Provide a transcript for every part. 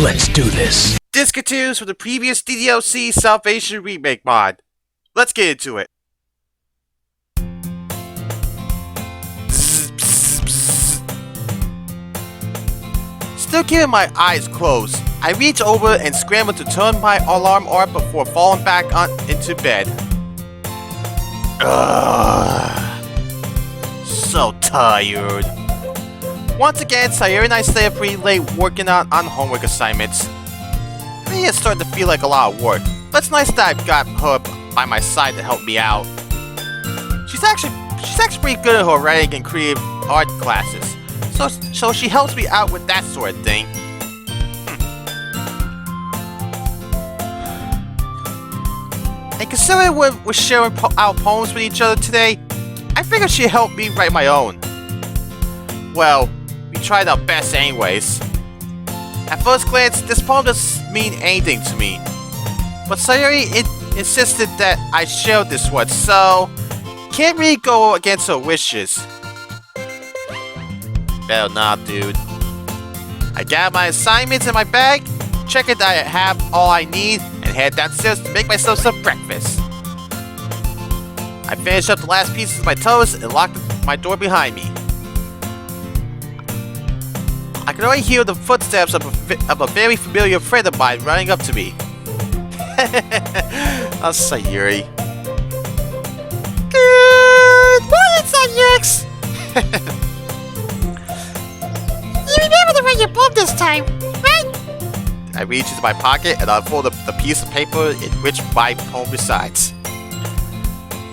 Let's do this. Discontinues from the previous DDLC Salvation Remake mod. Let's get into it. Still keeping my eyes closed, I reach over and scramble to turn my alarm off before falling back into bed. So tired. Once again, Sayori and I stay up pretty late working on homework assignments. It's starting to feel like a lot of work, but it's nice that I've got her by my side to help me out. She's actually pretty good at her writing and creative art classes, so she helps me out with that sort of thing. And considering we're sharing our poems with each other today, I figured she'd help me write my own. Well, we tried our best anyways. At first glance, this poem doesn't mean anything to me, but Sayori insisted that I share this one, so can't really go against her wishes. Better not, dude. I gather my assignments in my bag, check that I have all I need, and head downstairs to make myself some breakfast. I finish up the last pieces of my toast and lock my door behind me. I can already hear the footsteps of a very familiar friend of mine running up to me. Oh, Sayori. Good morning, Sayori! You remember to write your poem this time, right? I reach into my pocket and unfold the piece of paper in which my poem resides.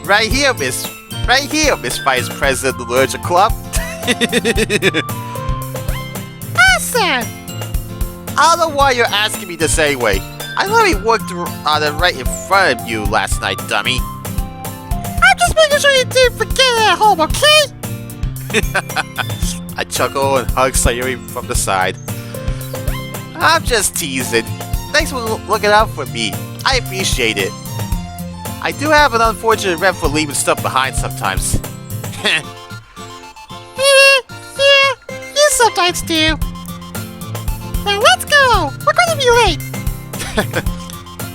Right here, Miss Vice President of the Literature Club. Awesome! I don't know why you're asking me this anyway. I literally worked on it right in front of you last night, dummy. I'm just making sure you didn't forget it at home, okay? I chuckle and hug Sayori from the side. I'm just teasing. Thanks for looking out for me. I appreciate it. I do have an unfortunate rep for leaving stuff behind sometimes. Yeah, you sometimes do. Now let's go! We're going to be late!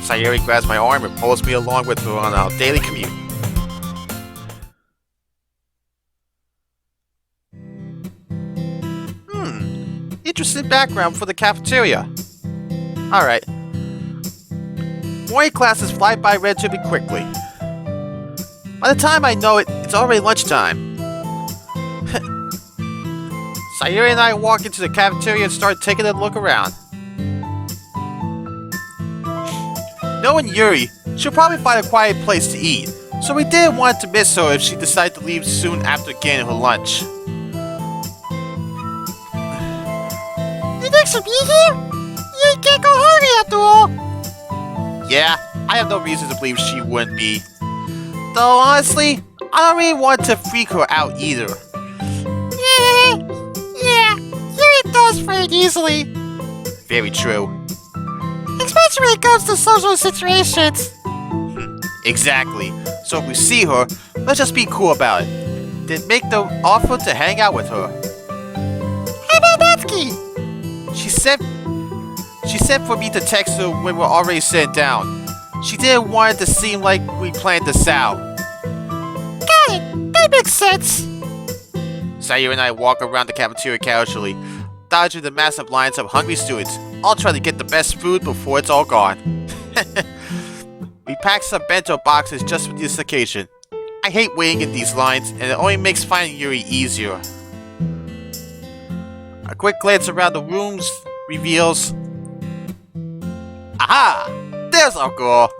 Sayori grabs my arm and pulls me along with her on our daily commute. Interesting background for the cafeteria. Alright. Morning classes fly by relatively quickly. By the time I know it, it's already lunchtime. Sayori and I walk into the cafeteria and start taking a look around. Knowing Yuri, she'll probably find a quiet place to eat, so we didn't want to miss her if she decided to leave soon after getting her lunch. You think she'll be here? You can't go hungry after all. Yeah, I have no reason to believe she wouldn't be. Though honestly, I don't really want to freak her out either. Yeah, Yuri does freak easily. Very true. Especially when it comes to social situations. Exactly. So if we see her, let's just be cool about it. Then make the offer to hang out with her. How about Natsuki? She said for me to text her when we're already sitting down. She didn't want it to seem like we planned this out. Got it. That makes sense. Sayori and I walk around the cafeteria casually, dodging the massive lines of hungry students, all trying to get the best food before it's all gone. We pack some bento boxes just for this occasion. I hate waiting in these lines, and it only makes finding Yuri easier. A quick glance around the rooms reveals... Aha! There's our girl!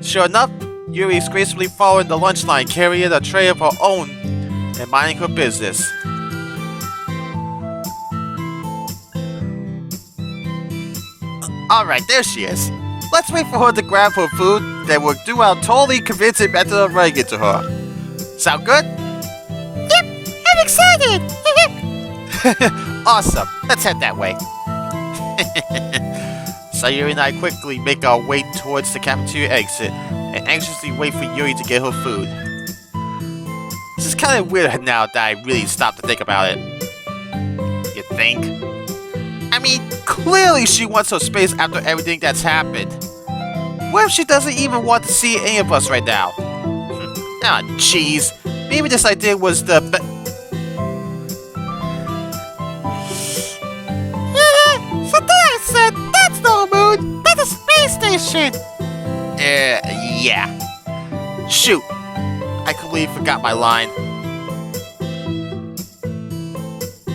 Sure enough, Yuri is gracefully following the lunch line, carrying a tray of her own and minding her business. Alright, there she is. Let's wait for her to grab her food, then we'll do our totally convincing method of running into her. Sound good? Yep, I'm excited! Awesome, let's head that way. Sayori and I quickly make our way towards the cafeteria exit and anxiously wait for Yuri to get her food. This is kind of weird now that I really stopped to think about it. You think? I mean, clearly she wants her space after everything that's happened. What if she doesn't even want to see any of us right now? Ah, jeez. Maybe this idea was the So then I said, that's no moon, that's a space station. Yeah. Shoot. I completely forgot my line.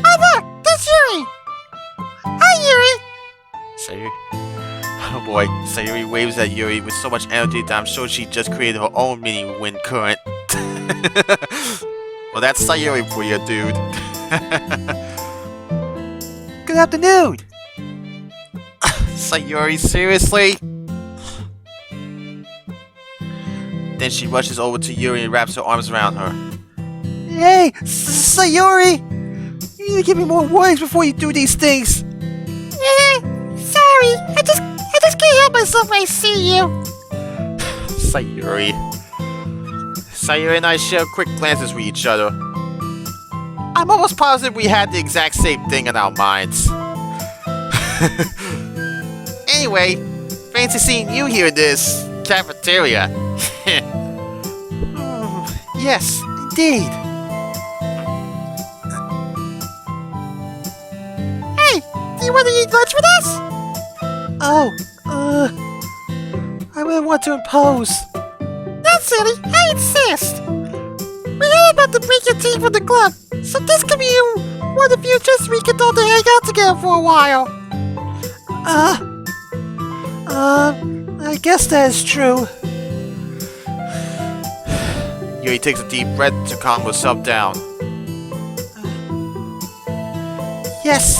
Oh look, there's Yuri. Hi Yuri. Sayori? Oh boy, Sayori waves at Yuri with so much energy that I'm sure she just created her own mini wind current. Well, that's Sayori for you, dude. Good afternoon! Sayori, seriously? Then she rushes over to Yuri and wraps her arms around her. Hey, Sayori! You need to give me more warnings before you do these things! Sorry, I just can't help myself when I see you. Sayori. Sayori and I share quick glances with each other. I'm almost positive we had the exact same thing in our minds. Anyway, fancy seeing you here in this cafeteria. Yes, indeed. Hey, do you want to eat lunch with us? Oh, I wouldn't want to impose. That's silly, I insist. We heard about the break your team from the club, so this could be one of you just we can all hang out together for a while. I guess that is true. Yuri takes a deep breath to calm herself down. Yes,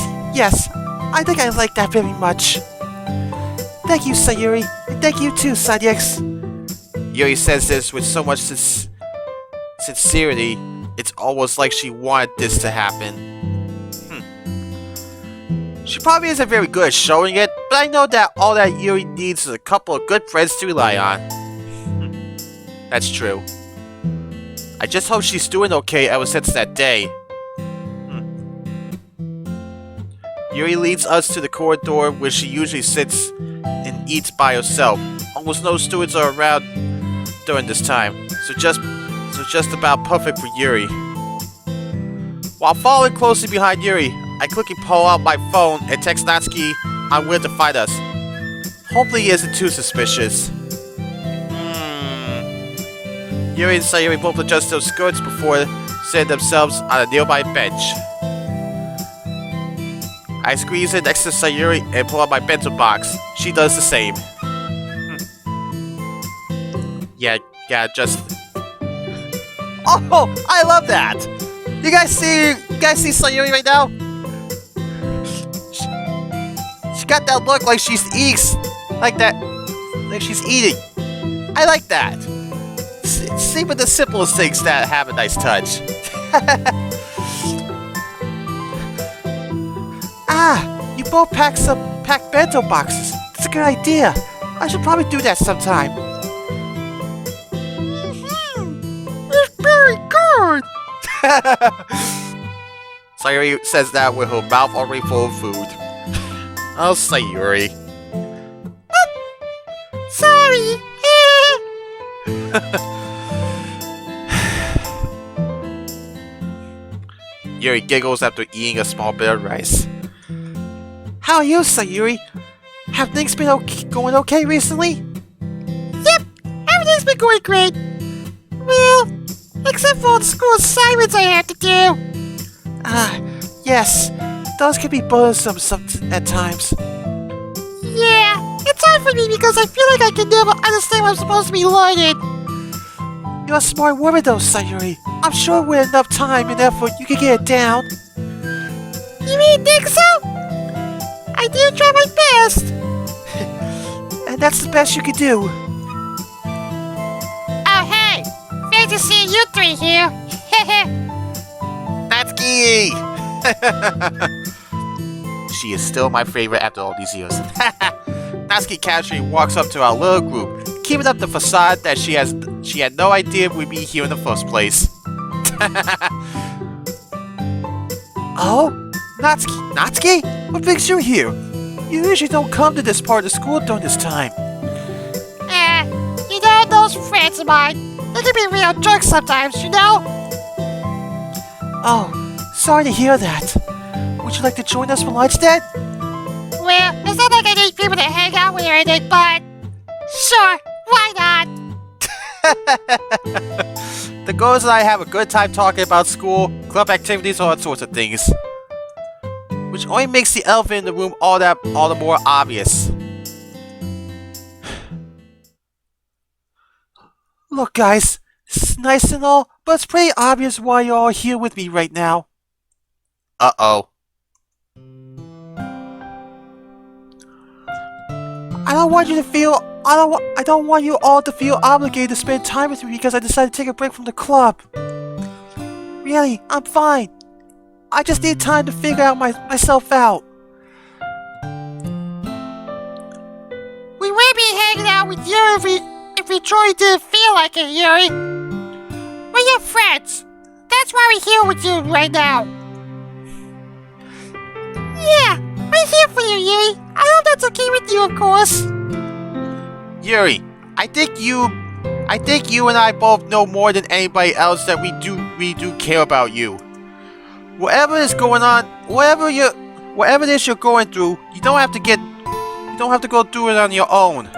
I think I like that very much. Thank you, Sayori, and thank you too, Sadiex. Yuri says this with so much sincerity, it's almost like she wanted this to happen. She probably isn't very good at showing it, but I know that all that Yuri needs is a couple of good friends to rely on. That's true. I just hope she's doing okay ever since that day. Yuri leads us to the corridor where she usually sits and eats by herself. Almost no students are around during this time, so just about perfect for Yuri. While following closely behind Yuri, I quickly pull out my phone and text Natsuki on where to find us. Hopefully he isn't too suspicious. Yuri and Sayori both adjust their skirts before setting themselves on a nearby bench. I squeeze in next to Sayori and pull out my pencil box. She does the same. Yeah, just... Oh, I love that! You guys see Sayori right now? She got that look like she's like she's eating. I like that. It's even the simplest things that have a nice touch. You both packed bento boxes. That's a good idea. I should probably do that sometime. It's very good. Sayori says that with her mouth already full of food. Oh, Sayori. Sorry. Yuri giggles after eating a small bit of rice. How are you, Sayori? Have things been going okay recently? Yep, everything's been going great. Well, except for all the school assignments I have to do. Yes. Those can be burdensome at times. Yeah, it's hard for me because I feel like I can never understand what I'm supposed to be learning. You're a smart woman though, Sayori. I'm sure with enough time and effort you can get it down. You really think so? I did try my best. And that's the best you can do. Oh hey, fancy seeing you three here. Natsuki! She is still my favorite after all these years. Natsuki casually walks up to our little group, keeping up the facade that she had no idea we'd be here in the first place. Oh? Natsuki? What brings you here? You usually don't come to this part of school during this time. You know, those friends of mine, they can be real jerks sometimes, you know? Oh, sorry to hear that. Would you like to join us for lunch then? Well, it's not like I need people to hang out with or anything, but sure, why not? The girls and I have a good time talking about school, club activities, all sorts of things. Which only makes the elephant in the room all the more obvious. Look guys, this is nice and all, but it's pretty obvious why you're all here with me right now. Uh-oh. I don't want you all to feel obligated to spend time with me because I decided to take a break from the club. Really, I'm fine. I just need time to figure out myself out. We would be hanging out with you if we truly didn't feel like it, Yuri. We're your friends. That's why we're here with you right now. Yeah, we're here for you, Yuri. I hope that's okay with you, of course. Yuri, I think you and I both know more than anybody else that we do care about you. Whatever is going on, whatever it is you're going through, you don't have to go through it on your own.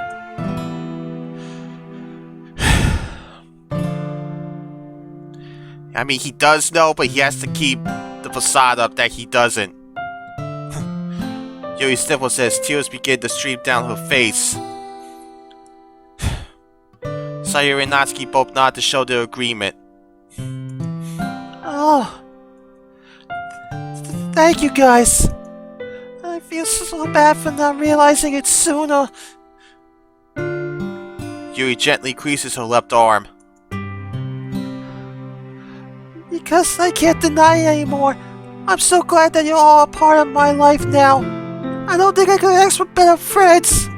I mean, he does know, but he has to keep the facade up that he doesn't. Yuri sniffles as tears begin to stream down her face. Sayori and Natsuki both nod to show their agreement. Oh. Thank you guys. I feel so bad for not realizing it sooner. Yuri gently creases her left arm. Because I can't deny it anymore. I'm so glad that you're all a part of my life now. I don't think I could ask for better friends.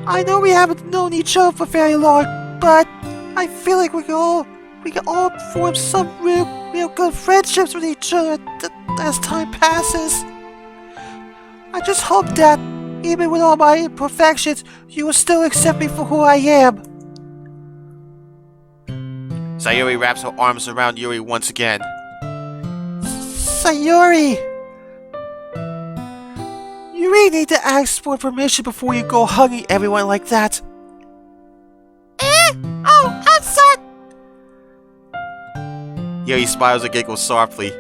I know we haven't known each other for very long, but I feel like we can all form some real good friendships with each other as time passes. I just hope that, even with all my imperfections, you will still accept me for who I am. Sayori wraps her arms around Yuri once again. Sayori! You really need to ask for permission before you go hugging everyone like that. Oh, I'm sorry! Yuri smiles and giggles softly.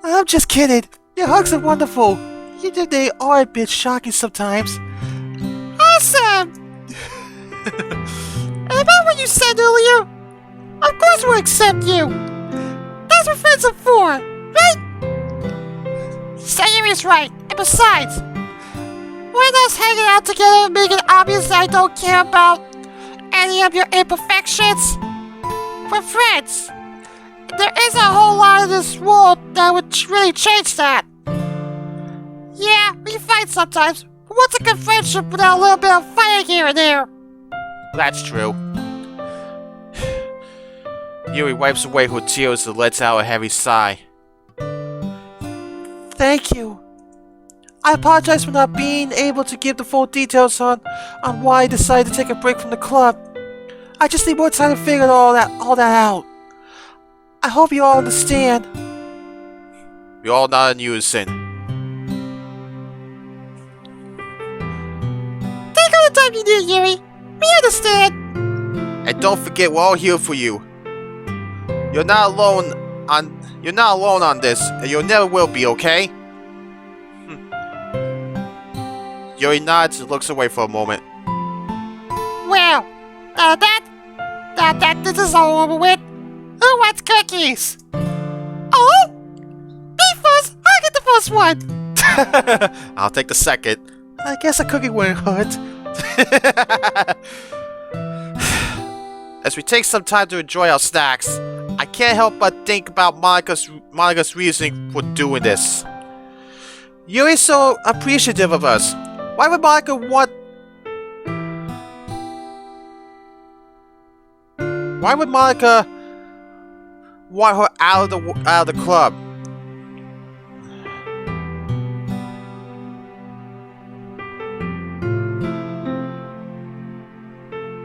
I'm just kidding. Your hugs are wonderful. Even they are a bit shocking sometimes. Awesome! About what you said earlier, of course we'll accept you. That's what friends are for, right? Sayori's right, and besides, with us hanging out together and making it obvious that I don't care about any of your imperfections, we're friends. There isn't a whole lot of this world that would really change that. Yeah, we fight sometimes, but what's a good friendship without a little bit of fighting here and there? That's true. Yuri wipes away her tears and lets out a heavy sigh. Thank you. I apologize for not being able to give the full details on why I decided to take a break from the club. I just need more time to figure all that out. I hope you all understand. We all nod in unison. Take all the time you need, Yuri. We understand. And don't forget, we're all here for you. You're not alone on this, and you never will be, okay? Yuri nods and looks away for a moment. Well, that this is all over with. Who wants cookies? Oh? Me first! I'll get the first one! I'll take the second. I guess a cookie wouldn't hurt. As we take some time to enjoy our snacks, I can't help but think about Monika's reasoning for doing this. Yuri's so appreciative of us. Why would Monika want her out of the club?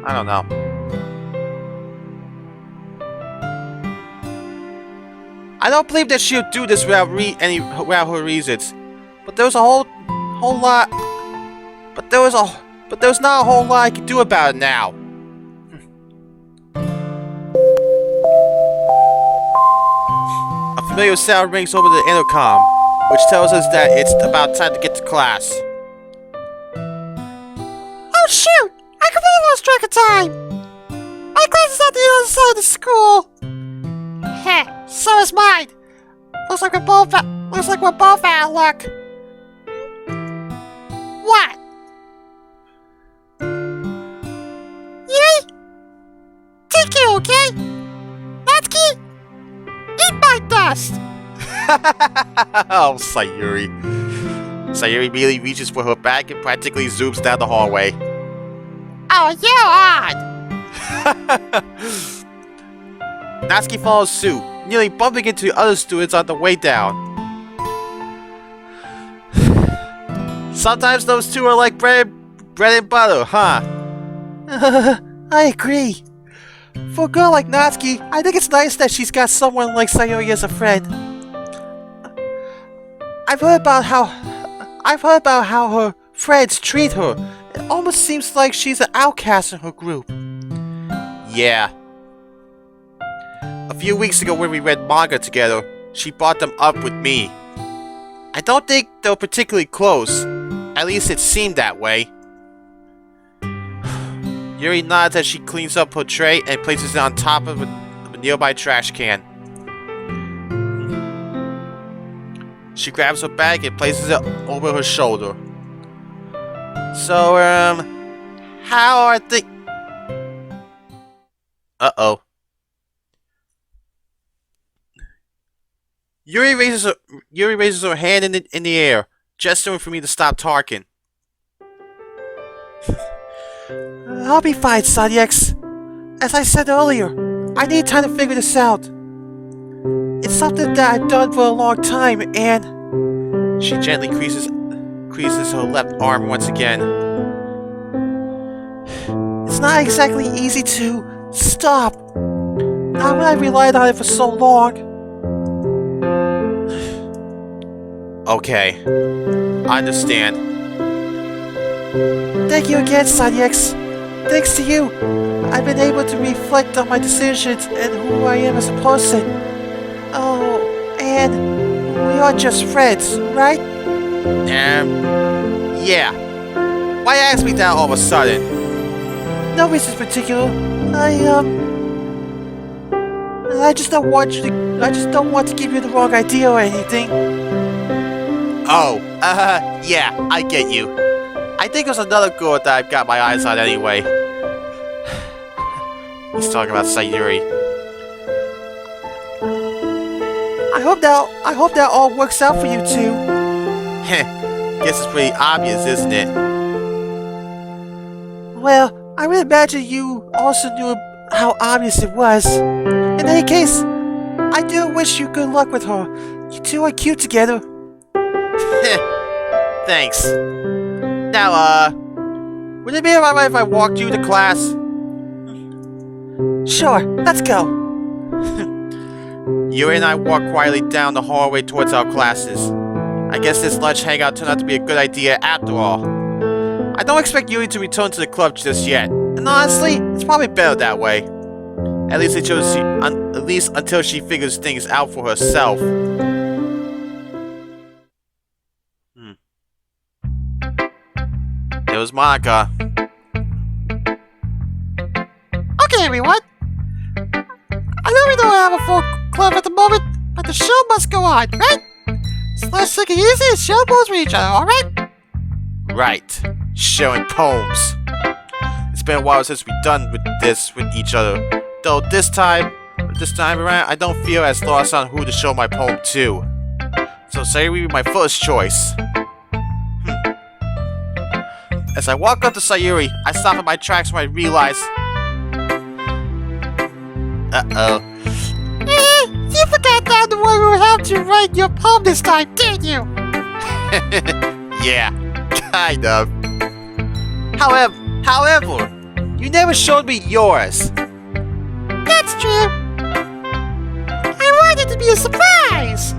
I don't know. I don't believe that she'll do this without her reasons. But there was a whole lot. But there was not a whole lot I could do about it now. A familiar sound rings over the intercom, which tells us that it's about time to get to class. Oh shoot! I completely lost track of time! My class is on the other side of the school! Heh, so is mine! Looks like we're both out of luck. What? Yay! Take care, okay? Natsuki? Eat my dust! Oh, Sayori. Sayori immediately reaches for her bag and practically zooms down the hallway. Oh, you're odd! Natsuki follows suit, nearly bumping into the other students on the way down. Sometimes those two are like bread and butter, huh? I agree. For a girl like Natsuki, I think it's nice that she's got someone like Sayori as a friend. I've heard about how her friends treat her. It almost seems like she's an outcast in her group. Yeah. A few weeks ago when we read manga together, she brought them up with me. I don't think they were particularly close. At least it seemed that way. Yuri nods as she cleans up her tray and places it on top of a nearby trash can. She grabs her bag and places it over her shoulder. So, how are things? Uh-oh. Yuri raises her hand in the air, gesturing for me to stop talking. I'll be fine, Sanyex. As I said earlier, I need time to figure this out. It's something that I've done for a long time, and... She gently creases her left arm once again. It's not exactly easy to stop. Not when I relied on it for so long. Okay, I understand. Thank you again, Sanyex. Thanks to you, I've been able to reflect on my decisions and who I am as a person. Oh, and we are just friends, right? Yeah. Why ask me that all of a sudden? No reason in particular. I just don't want to give you the wrong idea or anything. Oh, yeah, I get you. I think there's another girl that I've got my eyes on anyway. He's talking about Sayori. I hope that all works out for you two. Guess it's pretty obvious, isn't it? Well, I would imagine you also knew how obvious it was. In any case, I do wish you good luck with her. You two are cute together. Thanks. Now, would it be alright if I walked you to class? Sure, let's go. Yuri and I walk quietly down the hallway towards our classes. I guess this lunch hangout turned out to be a good idea after all. I don't expect Yuri to return to the club just yet, and honestly, it's probably better that way. At least until she figures things out for herself. It was Monika. Okay, everyone. I know we don't have a full club at the moment, but the show must go on, right? So let's take it easy and share poems with each other, alright? Right. Sharing poems. It's been a while since we've done this with each other. Though this time around, I don't feel as lost on who to show my poem to. So Sayori would be my first choice. As I walk up to Sayori, I stop in my tracks when I realize... Uh-oh. You forgot that the one who helped you write your poem this time, didn't you? Yeah, kind of. However, You never showed me yours. That's true. I want it to be a surprise.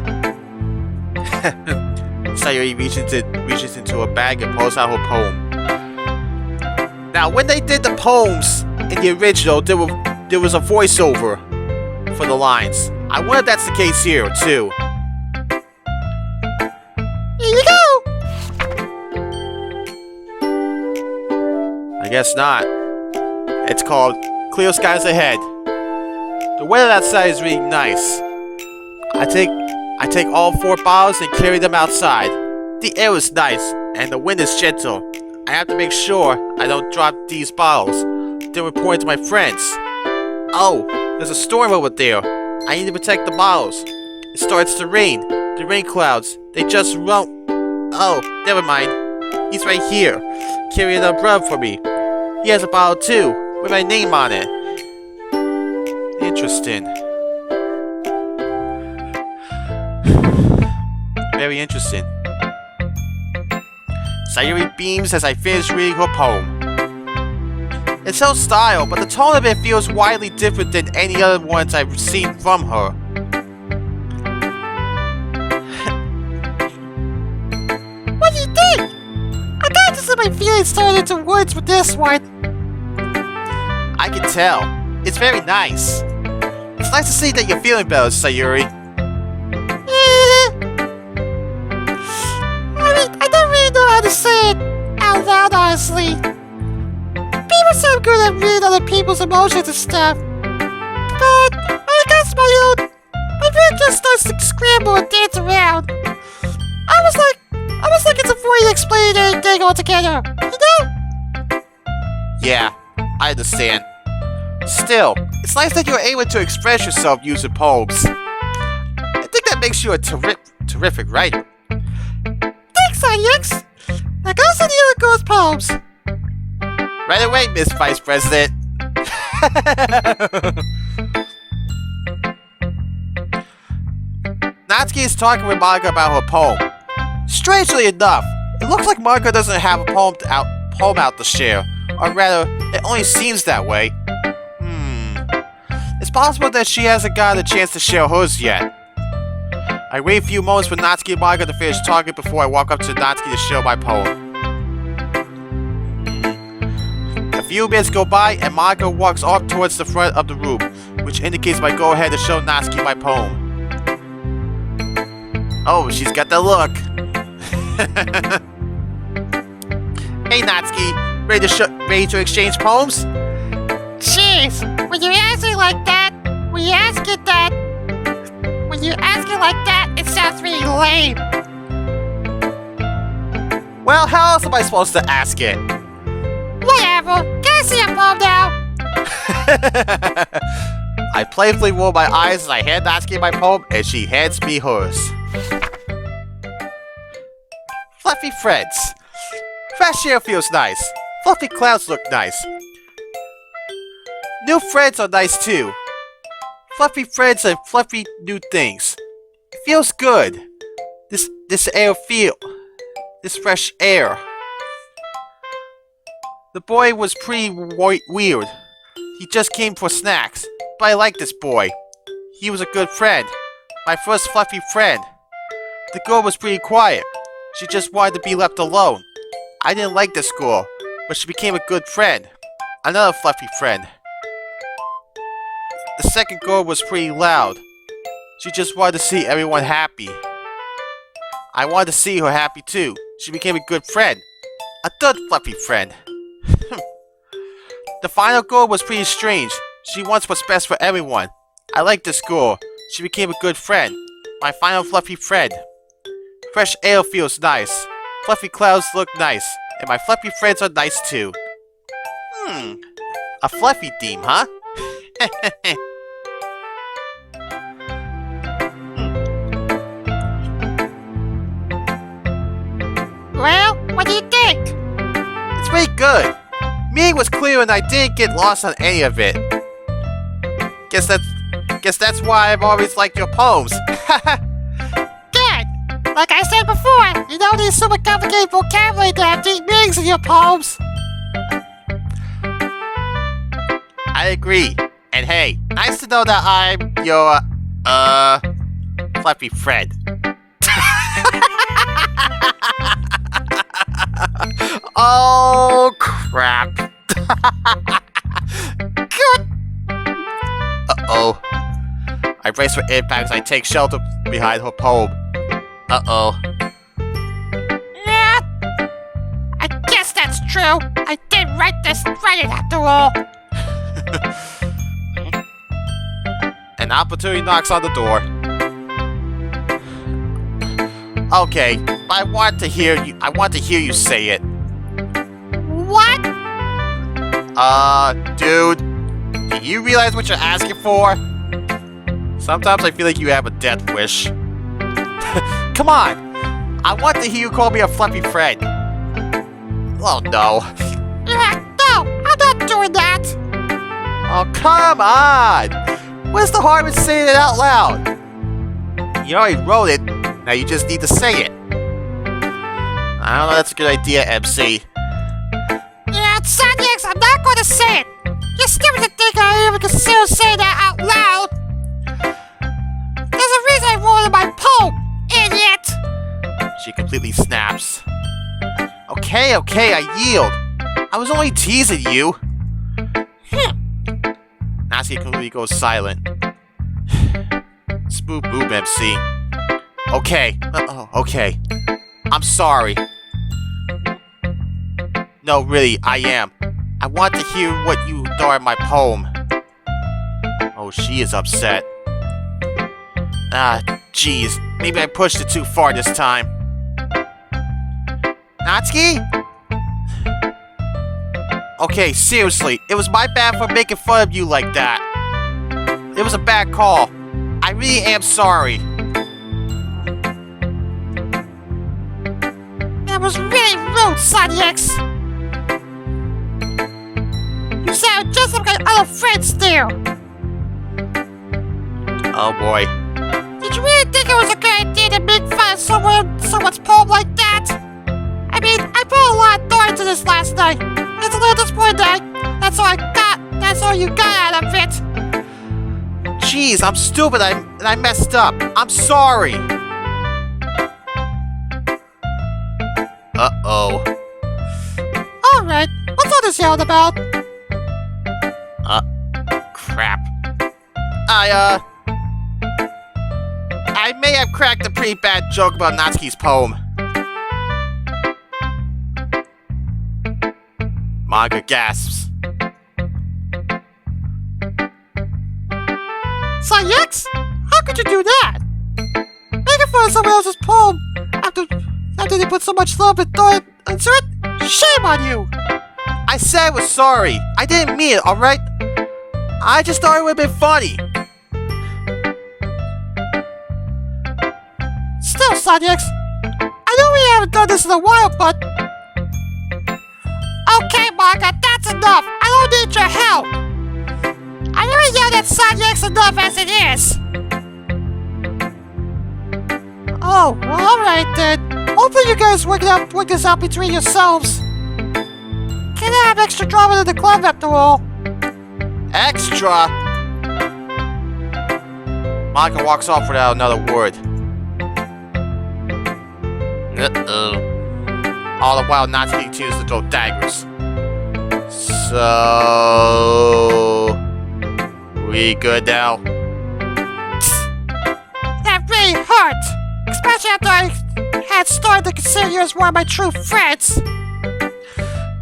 Sayori reaches into a bag and pulls out her poem. Now, when they did the poems in the original, there was a voiceover for the lines. I wonder if that's the case here, too. Here you go. I guess not. It's called Clear Skies Ahead. The weather outside is really nice. I take all 4 bottles and carry them outside. The air is nice and the wind is gentle. I have to make sure I don't drop these bottles. Then report it to my friends. Oh, there's a storm over there. I need to protect the bottles. It starts to rain. The rain clouds, they just won't. Oh, never mind. He's right here, carrying an umbrella for me. He has a bottle too, with my name on it. Interesting. Very interesting. Sayori beams as I finish reading her poem. It's her style, but the tone of it feels widely different than any other ones I've seen from her. What do you think? I got to see my feelings turn into words with this one. I can tell. It's very nice. It's nice to see that you're feeling better, Sayori. I don't really know how to say it out loud, honestly. People say I'm good at reading other people's emotions and stuff. But when it comes to my own, my brain just starts to scramble and dance around. Almost like it's avoiding explaining anything altogether, you know? Yeah, I understand. Still, it's nice that you're able to express yourself using poems. I think that makes you a terrific writer. Thanks, Onyx. Now go see the other girls' poems. Right away, Miss Vice President. Natsuki is talking with Monika about her poem. Strangely enough, it looks like Monika doesn't have a poem out to share, or rather, it only seems that way. It's possible that she hasn't gotten a chance to share hers yet. I wait a few moments for Natsuki and Monika to finish talking before I walk up to Natsuki to share my poem. A few minutes go by and Monika walks off towards the front of the room, which indicates my go-ahead to show Natsuki my poem. Oh, she's got the look. Hey Natsuki, ready to exchange poems? Jeez, when you ask it like that, it sounds really lame. Well, how else am I supposed to ask it? Whatever, can I see your poem now? I playfully roll my eyes as I hand Natsuki my poem, and she hands me hers. Fluffy friends. Fresh air feels nice. Fluffy clouds look nice. New friends are nice too. Fluffy friends and fluffy new things. It feels good. This fresh air. The boy was pretty weird. He just came for snacks, but I like this boy. He was a good friend. My first fluffy friend. The girl was pretty quiet. She just wanted to be left alone. I didn't like this girl, but she became a good friend. Another fluffy friend. The second girl was pretty loud. She just wanted to see everyone happy. I wanted to see her happy too. She became a good friend. A third fluffy friend. The final girl was pretty strange. She wants what's best for everyone. I like this girl. She became a good friend. My final fluffy friend. Fresh air feels nice. Fluffy clouds look nice. And my fluffy friends are nice too. A fluffy theme, huh? Well, what do you think? It's pretty good. Meaning was clear and I didn't get lost on any of it. Guess that's why I've always liked your poems. Good. Like I said before, you don't need super complicated vocabulary to have deep meanings in your poems. I agree. And hey, nice to know that I'm your, fluffy friend. Oh, crap. Good. Uh-oh. I brace for impact as I take shelter behind her poem. Uh-oh. Yeah. I guess that's true. I did write it after all. An opportunity knocks on the door. Okay, I want to hear you say it. What? Dude, do you realize what you're asking for? Sometimes I feel like you have a death wish. Come on! I want to hear you call me a fluffy friend. Oh no. Yeah, no, I'm not doing that. Oh, come on! What's the harm in saying it out loud? You already wrote it, now you just need to say it. I don't know, that's a good idea, MC. Yeah, Sonics, I'm not going to say it. You're stupid to think I even consider saying that out loud. There's a reason I wrote in my poem, idiot. She completely snaps. Okay, I yield. I was only teasing you. Natsuki completely goes silent. Spoop boop, MC. Okay. Okay. I'm sorry. No, really, I am. I want to hear what you thought of my poem. Oh, she is upset. Ah, jeez. Maybe I pushed it too far this time. Natsuki? Okay, seriously, it was my bad for making fun of you like that. It was a bad call. I really am sorry. That was really rude, Sonics. You sound just like my other friends there. Oh boy. Did you really think it was a good idea to make fun of someone's poem like that? I mean, I put a lot of thought into this last night. It's a little disappointing. That's all you got out of it. Jeez, I'm stupid and I messed up. I'm sorry. Uh-oh. Alright, what's all this yelling about? Crap. I may have cracked a pretty bad joke about Natsuki's poem. Monika gasps. Sonics? How could you do that? Making fun of someone else's poem after they put so much love and thought into it? Shame on you! I said I was sorry. I didn't mean it, alright? I just thought it would have been funny. Still, Sonics, I know we haven't done this in a while, but... Okay, Monika, that's enough! I don't need your help! I already yelled at Sonics enough as it is! Oh, well, alright then. Hopefully you guys work this out between yourselves. Can't have extra drama in the club after all. Extra? Monika walks off without another word. Uh-oh. All the while, Natsuki continues to throw daggers. So... we good now? That really hurt! Especially after I had started to consider you as one of my true friends.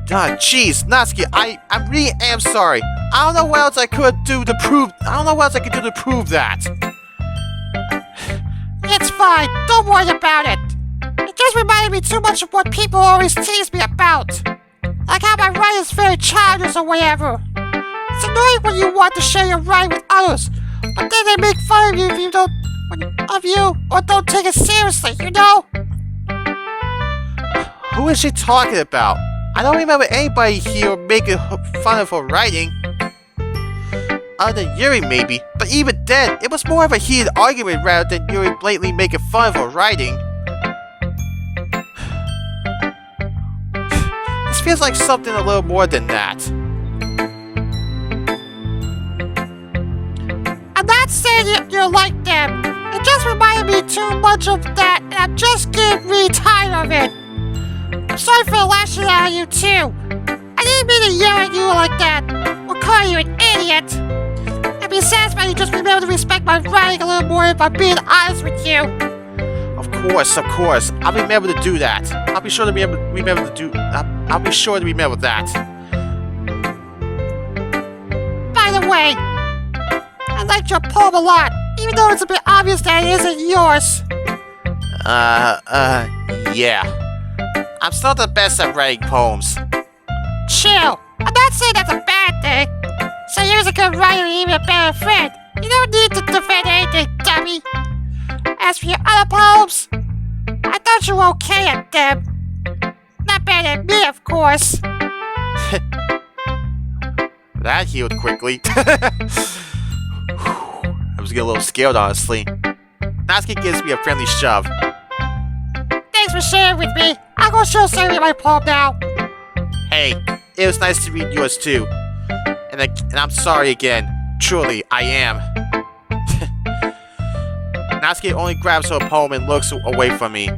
God, jeez, Natsuki, I really am sorry. I don't know what else I could do to prove that. It's fine. Don't worry about it. It just reminded me too much of what people always tease me about. Like how my writing is very childish or whatever. It's annoying when you want to share your writing with others, but then they make fun of you if you don't or don't take it seriously, you know? Who is she talking about? I don't remember anybody here making fun of her writing. Other than Yuri, maybe. But even then, it was more of a heated argument rather than Yuri blatantly making fun of her writing. This feels like something a little more than that. not saying you're like them. It just reminded me too much of that, and I'm just getting really tired of it. I'm sorry for lashing out at you too. I didn't mean to yell at you like that, or call you an idiot. I'd be satisfied you just remember to respect my writing a little more if I'm being honest with you. Of course. I'll remember to do that. I'll be sure to remember to do. I'll be sure to remember that. By the way, I liked your poem a lot, even though it's a bit obvious that it isn't yours. Yeah. I'm still the best at writing poems. Chill. I'm not saying that's a bad thing. Sayori's a good writer and even a better friend. You don't need to defend anything, dummy. As for your other poems, I thought you were okay at them. Not better than me, of course. That healed quickly. I was getting a little scared, honestly. Natsuki gives me a friendly shove. Thanks for sharing with me. I'll go show Sayori my poem now. Hey, it was nice to read yours too. And I'm sorry again. Truly, I am. Natsuki only grabs her poem and looks away from me.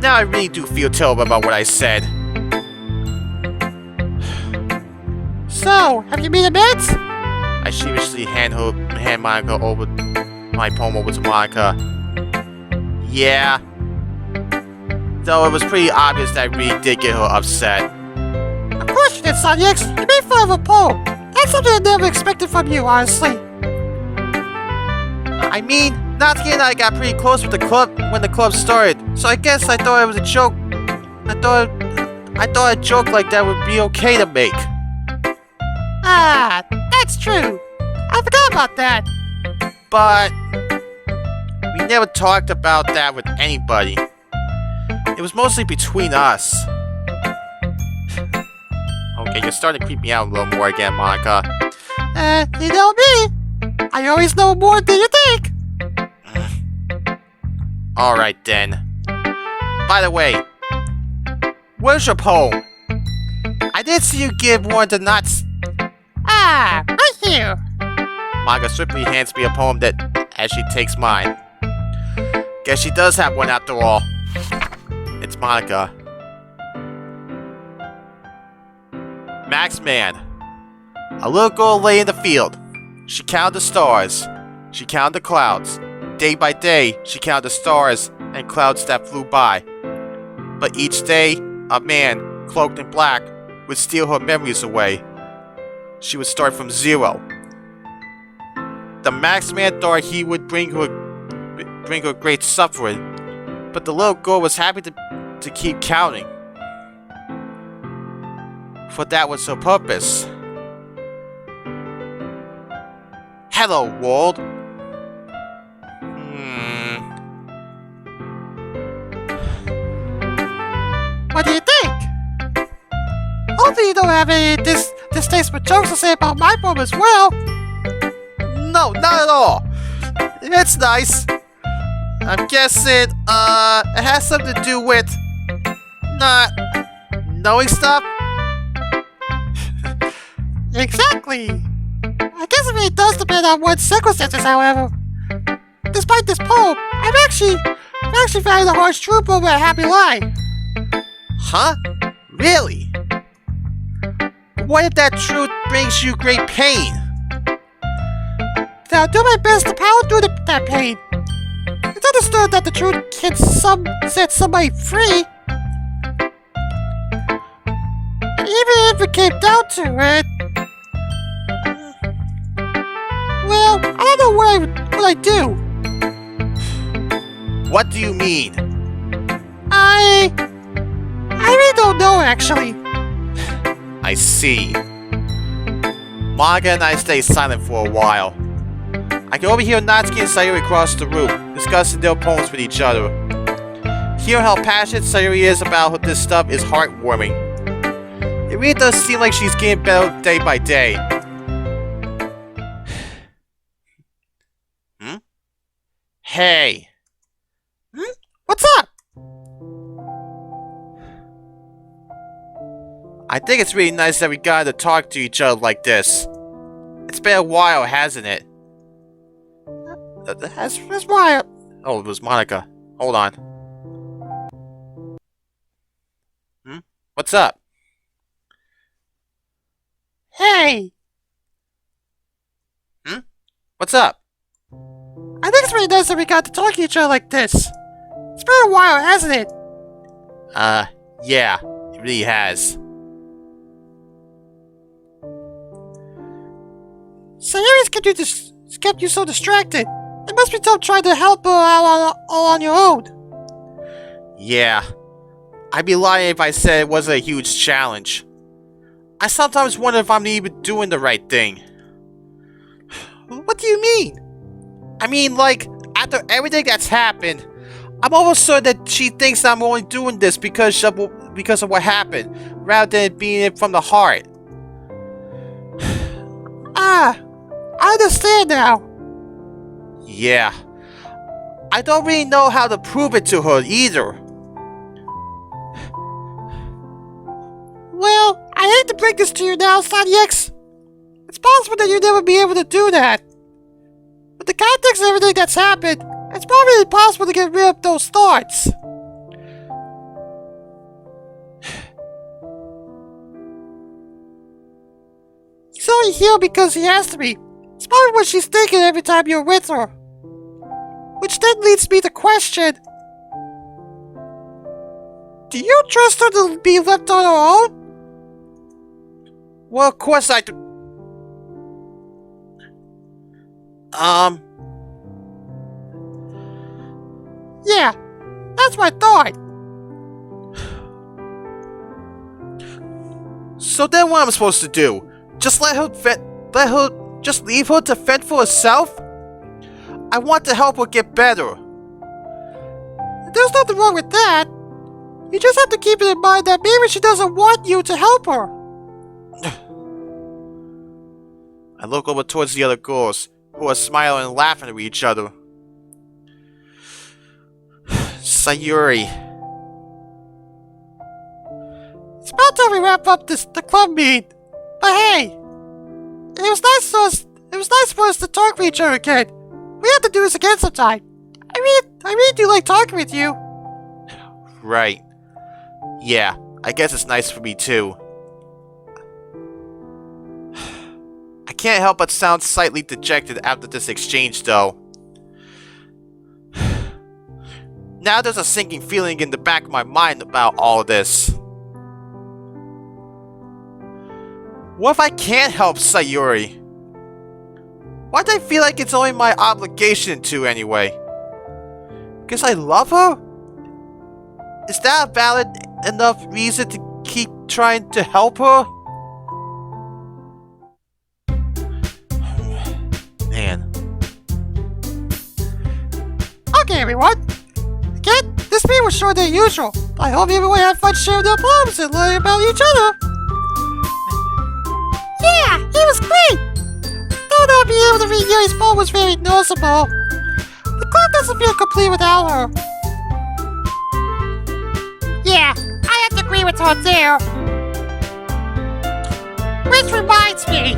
Now I really do feel terrible about what I said. So, have you made amends? I sheepishly hand Monika over my poem over to Monika. Yeah. Though it was pretty obvious that I really did get her upset. Of course you did, Sonic. You made fun of a poem. That's something I never expected from you, honestly. I mean, Natsuki and I got pretty close with the club when the club started, so I guess I thought it was a joke. I thought a joke like that would be okay to make. Ah, that's true. I forgot about that. But we never talked about that with anybody. It was mostly between us. Okay, you're starting to creep me out a little more again, Monika. You know me. I always know more than you think. Alright then. By the way, where's your poem? I did see you give one to Nuts. Ah, right here. Monika swiftly hands me a poem as she takes mine. Guess she does have one after all. It's Monika. Max Man. A little girl lay in the field. She counted the stars. She counted the clouds. Day by day, she counted the stars and clouds that flew by. But each day, a man, cloaked in black, would steal her memories away. She would start from zero. The Max Man thought he would bring her great suffering, but the little girl was happy to keep counting. For that was her purpose. Hello, world. What do you think? Hopefully you don't have any distasteful jokes to say about my poem as well. No, not at all. It's nice. I'm guessing, it has something to do with not knowing stuff. Exactly. I guess it really does depend on one's circumstances, however. Despite this poem, I'm actually finding the harsh truth over a happy lie. Huh? Really? What if that truth brings you great pain? Then I'll do my best to power through that pain. It's understood that the truth can set somebody free. And even if it came down to it, well, I don't know what I do. What do you mean? I really don't know, actually. I see. Monika and I stay silent for a while. I can overhear Natsuki and Sayori across the room, discussing their poems with each other. Hearing how passionate Sayori is about this stuff is heartwarming. It really does seem like she's getting better day by day. Hey. What's up? I think it's really nice that we got to talk to each other like this. It's been a while, hasn't it? That's why. Oh, it was Monika. Hold on. What's up? Hey, What's up? I think it's really nice that we got to talk to each other like this. It's been a while, hasn't it? Yeah, it really has. Sayori's kept you so distracted. It must be tough trying to help her out all on your own. Yeah. I'd be lying if I said it wasn't a huge challenge. I sometimes wonder if I'm even doing the right thing. What do you mean? I mean, like, after everything that's happened, I'm almost certain that she thinks I'm only doing this because of what happened, rather than it being it from the heart. I understand now. Yeah. I don't really know how to prove it to her either. Well, I hate to break this to you now, Sonny X. It's possible that you'll never be able to do that. But the context of everything that's happened, it's probably impossible to get rid of those thoughts. He's only here because he has to be. It's probably what she's thinking every time you're with her. Which then leads me to question, do you trust her to be left on her own? Well, of course I do. Yeah, that's what I thought. So then what am I supposed to do? Just just leave her to fend for herself? I want to help her get better. There's nothing wrong with that. You just have to keep it in mind that maybe she doesn't want you to help her. I look over towards the other girls, who are smiling and laughing at each other. Sayori. It's about time we wrap up the club meet. But hey, it was nice for us to talk with each other again. We have to do this again sometime. I really do like talking with you. Right. Yeah, I guess it's nice for me too. I can't help but sound slightly dejected after this exchange, though. Now there's a sinking feeling in the back of my mind about all this. What if I can't help Sayori? Why do I feel like it's only my obligation to anyway? Because I love her? Is that a valid enough reason to keep trying to help her? Man. Okay, everyone. Again, this meeting was shorter than usual. I hope everyone had fun sharing their problems and learning about each other. Yeah, it was great. Though not being able to read Yuri's poem was very noticeable. The club doesn't feel complete without her. Yeah, I have to agree with her there. Which reminds me,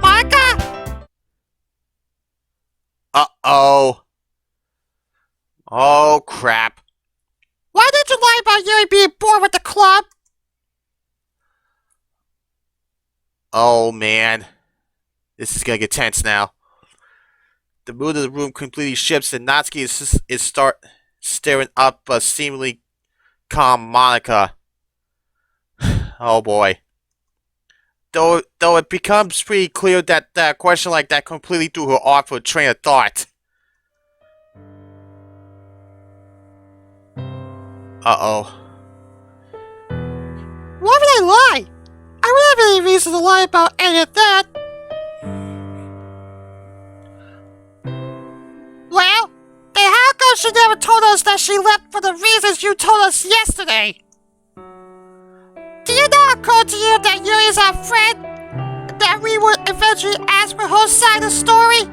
Monika? Uh-oh. Oh, crap. Why did you lie about Yuri being bored with the club? Oh, man. This is gonna get tense now. The mood of the room completely shifts and Natsuki is staring up a seemingly calm Monika. Oh boy. Though it becomes pretty clear that a question like that completely threw her off her train of thought. Uh-oh. Why would I lie? I wouldn't have any reason to lie about any of that. Well, then how come she never told us that she left for the reasons you told us yesterday? Do you not occur to you that Yuri is our friend? That we would eventually ask for her side of the story?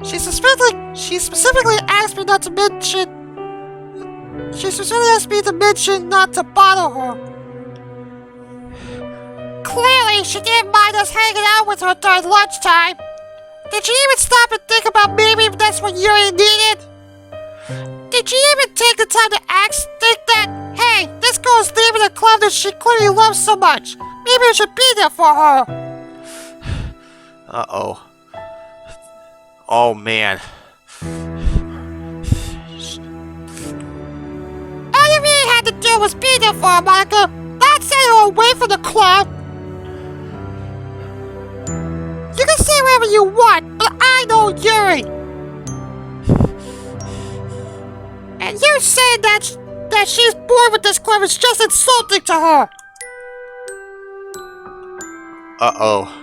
She specifically asked me not to mention not to bother her. Yuri, she didn't mind us hanging out with her during lunchtime. Did you even stop and think about maybe that's what Yuri needed? Did you even take the time to think that, hey, this girl's leaving a club that she clearly loves so much. Maybe I should be there for her. Uh-oh. Oh, man. All you really had to do was be there for her, Monika. Not send her away from the club. You can say whatever you want, but I know Yuri. And you saying that she's bored with this club is just insulting to her. Uh-oh.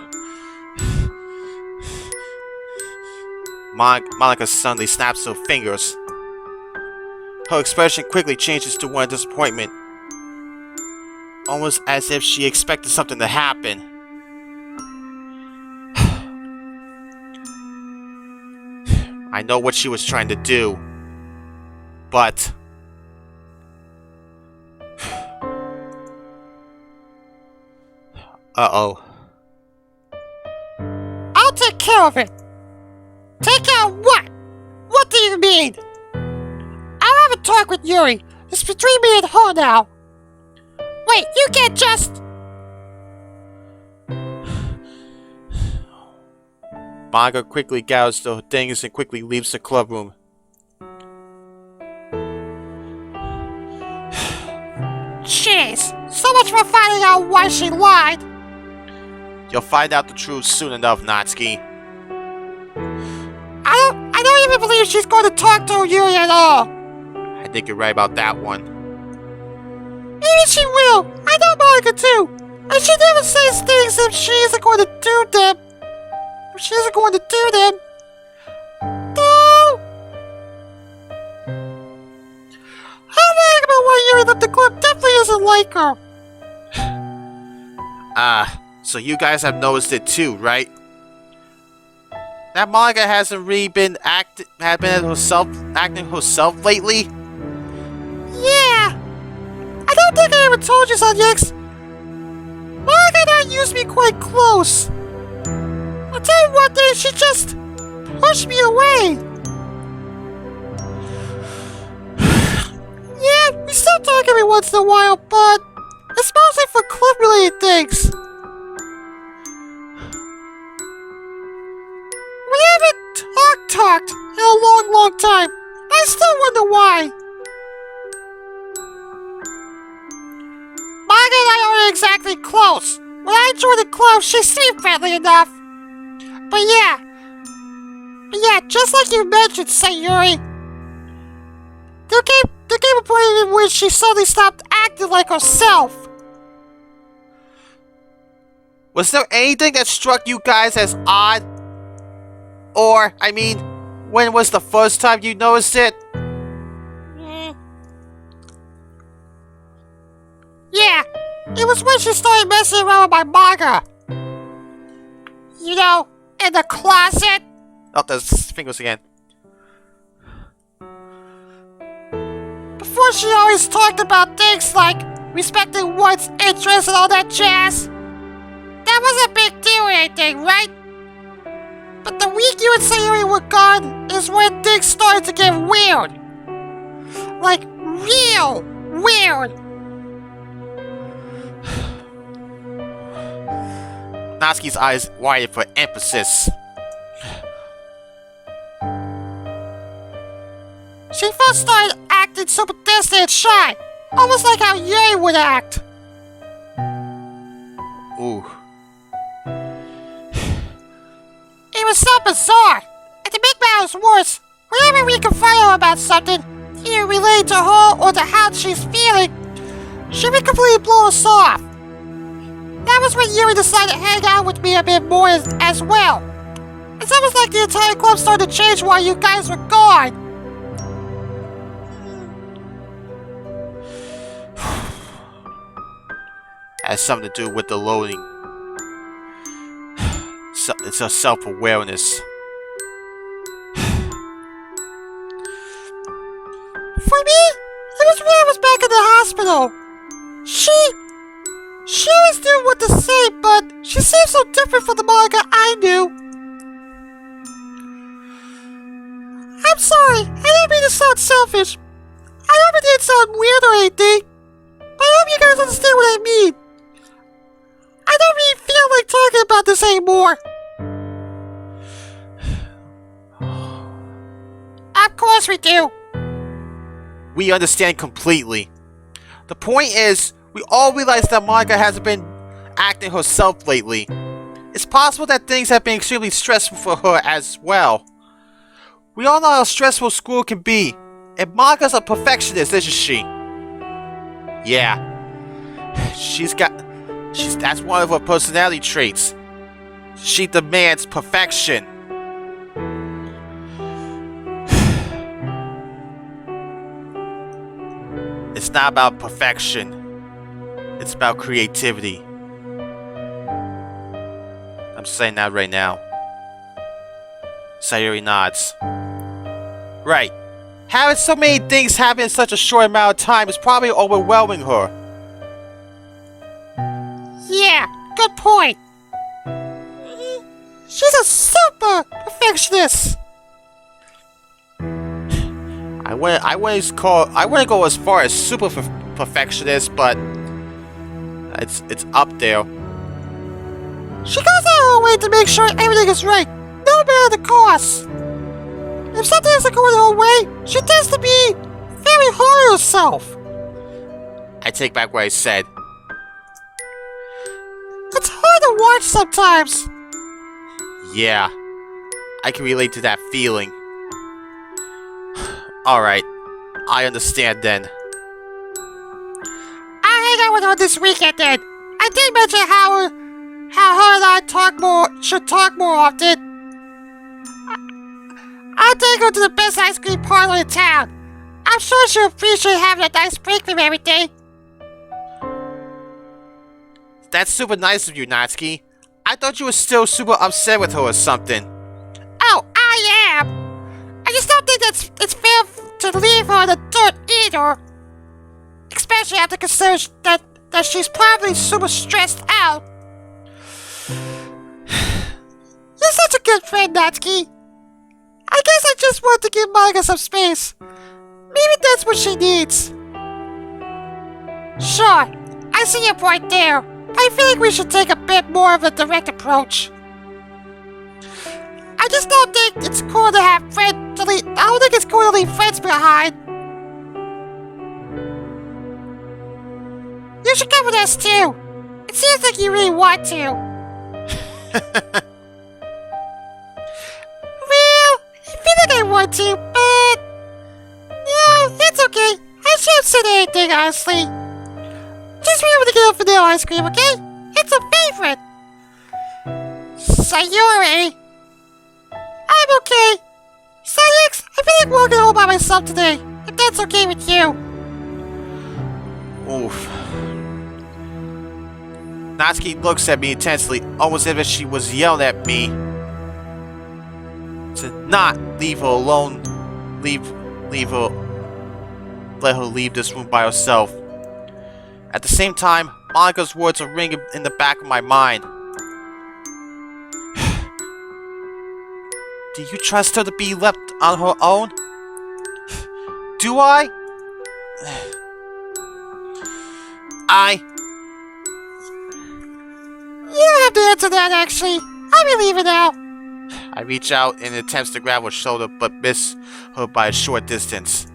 Monika suddenly snaps her fingers. Her expression quickly changes to one of disappointment. Almost as if she expected something to happen. I know what she was trying to do. But... Uh-oh. I'll take care of it. Take care of what? What do you mean? I'll have a talk with Yuri. It's between me and her now. Wait, you can't just... Monika quickly gathers her things and quickly leaves the club room. Jeez, so much for finding out why she lied. You'll find out the truth soon enough, Natsuki. I don't even believe she's going to talk to Yuri at all. I think you're right about that one. Maybe she will. I know Monika too. And she never says things if she isn't going to do them. If she isn't going to do them. No. Her lying about why Yuri left the club definitely isn't like her. So you guys have noticed it too, right? That Monika hasn't really been acting herself lately. Yeah. I don't think I ever told you so, Yix. Monika and I used to be quite close. I'll tell you one day she just pushed me away. Yeah, we still talk every once in a while, but it's mostly for club-related things. We haven't talked in a long time. I still wonder why. Monika and I aren't exactly close. When I joined the club, she seemed friendly enough. But yeah, just like you mentioned, Sayori, there came a point in which she suddenly stopped acting like herself. Was there anything that struck you guys as odd? Or, I mean, when was the first time you noticed it? Yeah, it was when she started messing around with my manga. You know, in the closet. Oh, there's fingers again. Before she always talked about things like respecting one's interests and all that jazz. That wasn't a big deal or anything, right? But the week you and Sayori were gone is when things started to get weird. Like, real weird. Natsuki's eyes widened for emphasis. She first started acting super distant and shy, almost like how Yuri would act. Ooh. It was so bizarre, and to make matters worse, whenever we confront her about something, either related to her or to how she's feeling, she would completely blow us off. That was when Yuri decided to hang out with me a bit more as well. It's almost like the entire club started to change while you guys were gone. Has something to do with the loading. It's a self-awareness. For me, it was when I was back in the hospital. She She always knew what to say, but she seems so different from the Monika I knew. I'm sorry, I didn't mean to sound selfish. I hope it didn't sound weird or anything. But I hope you guys understand what I mean. I don't really feel like talking about this anymore. Of course we do. We understand completely. The point is, we all realize that Monika hasn't been acting herself lately. It's possible that things have been extremely stressful for her as well. We all know how stressful school can be, and Monika's a perfectionist, isn't she? Yeah. That's one of her personality traits. She demands perfection. It's not about perfection. It's about creativity. I'm saying that right now. Sayori nods. Right. Having so many things happen in such a short amount of time is probably overwhelming her. Yeah, good point. She's a super perfectionist. I wouldn't go as far as super perfectionist, but it's up there. She goes out of her way to make sure everything is right, no matter the cost. If something isn't going her way, she tends to be very hard on herself. I take back what I said. It's hard to watch sometimes. Yeah, I can relate to that feeling. Alright, I understand then. I'll hang out with her this weekend then. I did mention how her and I should talk more often. I'll take her to the best ice cream parlor in town. I'm sure she'll appreciate having a nice break from everything. That's super nice of you, Natsuki. I thought you were still super upset with her or something. Oh, I am. I just don't think it's fair to leave her in the dirt either. Especially after considering that she's probably super stressed out. You're such a good friend, Natsuki. I guess I just want to give Monika some space. Maybe that's what she needs. Sure, I see your point there. I feel like we should take a bit more of a direct approach. I just don't think it's cool to have friends to leave. I don't think it's cool to leave friends behind. You should come with us too. It seems like you really want to. Well, I feel like I want to, but no, it's okay. I shouldn't say anything, honestly. Just remember to get a vanilla ice cream, okay? It's a favorite. Sayori. I'm okay. Sayix, I feel like walking home by myself today, if that's okay with you. Oof. Natsuki looks at me intensely, almost as if she was yelling at me to not leave her alone. Let her leave this room by herself. At the same time, Monika's words are ringing in the back of my mind. Do you trust her to be left on her own? Do I? You don't have to answer that, actually. I'll be leaving now. I reach out in attempts to grab her shoulder, but miss her by a short distance.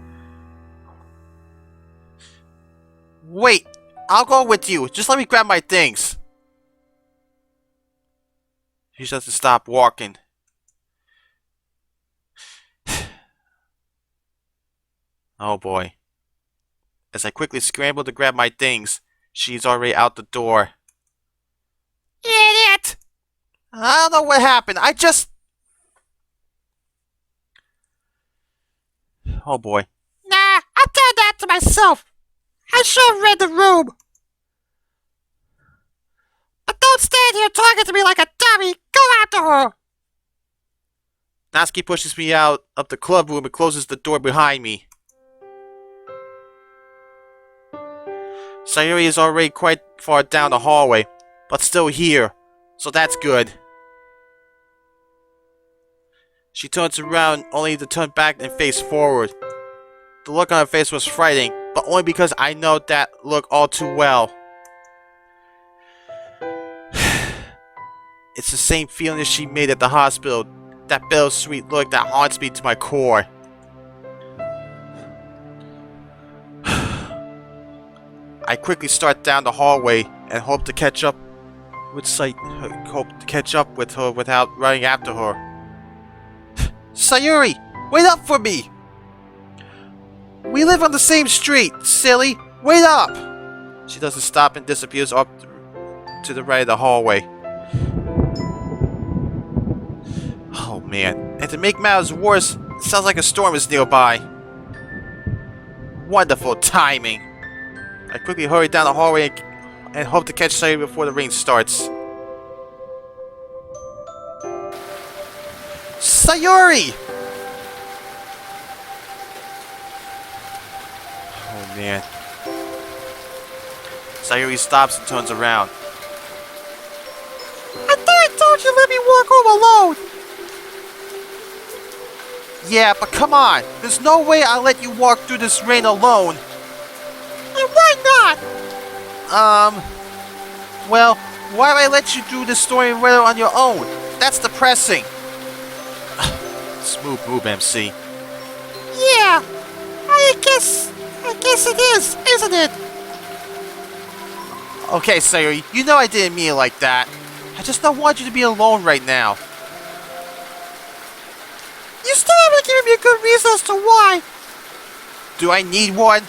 Wait, I'll go with you. Just let me grab my things. She doesn't stop walking. Oh boy. As I quickly scramble to grab my things, she's already out the door. Idiot! I don't know what happened. Oh boy. Nah, I'll tell that to myself. I should have read the room. But don't stand here talking to me like a dummy. Go after her. Natsuki pushes me out of the club room and closes the door behind me. Sayori is already quite far down the hallway, but still here, so that's good. She turns around only to turn back and face forward. The look on her face was frightening, but only because I know that look all too well. It's the same feeling as she made at the hospital, that bittersweet look that haunts me to my core. I quickly start down the hallway and hope to catch up with her without running after her. Sayori, wait up for me! We live on the same street, silly! Wait up! She doesn't stop and disappears up to the right of the hallway. Oh man, and to make matters worse, it sounds like a storm is nearby. Wonderful timing! I quickly hurry down the hallway and hope to catch Sayori before the rain starts. Sayori! Oh man. Sayori stops and turns around. I thought I told you let me walk home alone! Yeah, but come on! There's no way I'll let you walk through this rain alone! And why not? Well, why would I let you do this story right on your own? That's depressing! Smooth move, MC. Yeah, I guess it is, isn't it? Okay, Sayori, you know I didn't mean it like that. I just don't want you to be alone right now. You still haven't given me a good reason as to why. Do I need one?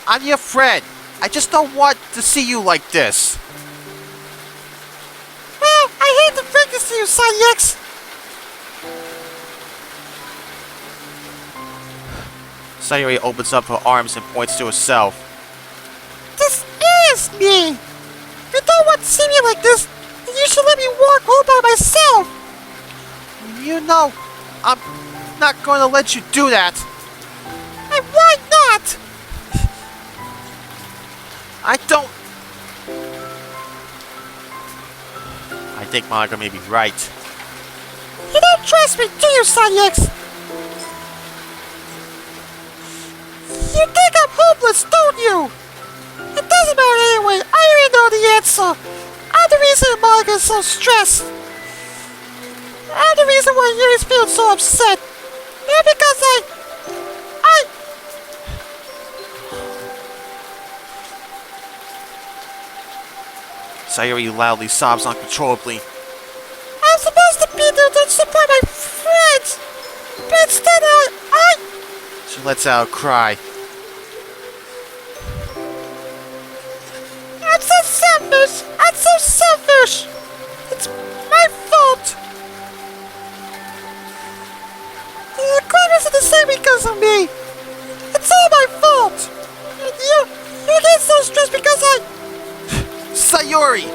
I'm your friend. I just don't want to see you like this. Well, I hate to break this to you, X. Sayori opens up her arms and points to herself. This is me. If you don't want to see me like this, then you should let me walk home by myself. You know, I'm not going to let you do that. And why not? I don't... I think Monika may be right. You don't trust me, do you, X? You think I'm hopeless, don't you? It doesn't matter anyway. I already know the answer. I'm the reason Monika is so stressed. I'm the reason why Yuri's feeling so upset. Not because Sayori loudly sobs uncontrollably. I'm supposed to be there to support my friends. But instead She lets out a cry. I'm so selfish! I'm so selfish! It's my fault! The crime isn't the same because of me! It's all my fault! And you get so stressed because Sayori!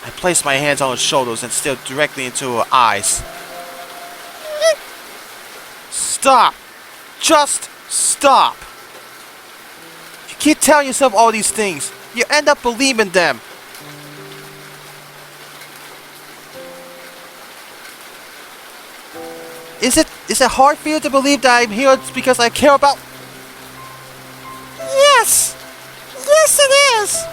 I place my hands on her shoulders and stare directly into her eyes. Stop! Just stop! You keep telling yourself all these things. You end up believing them. Is it hard for you to believe that I'm here because I care about... Yes! Yes, it is!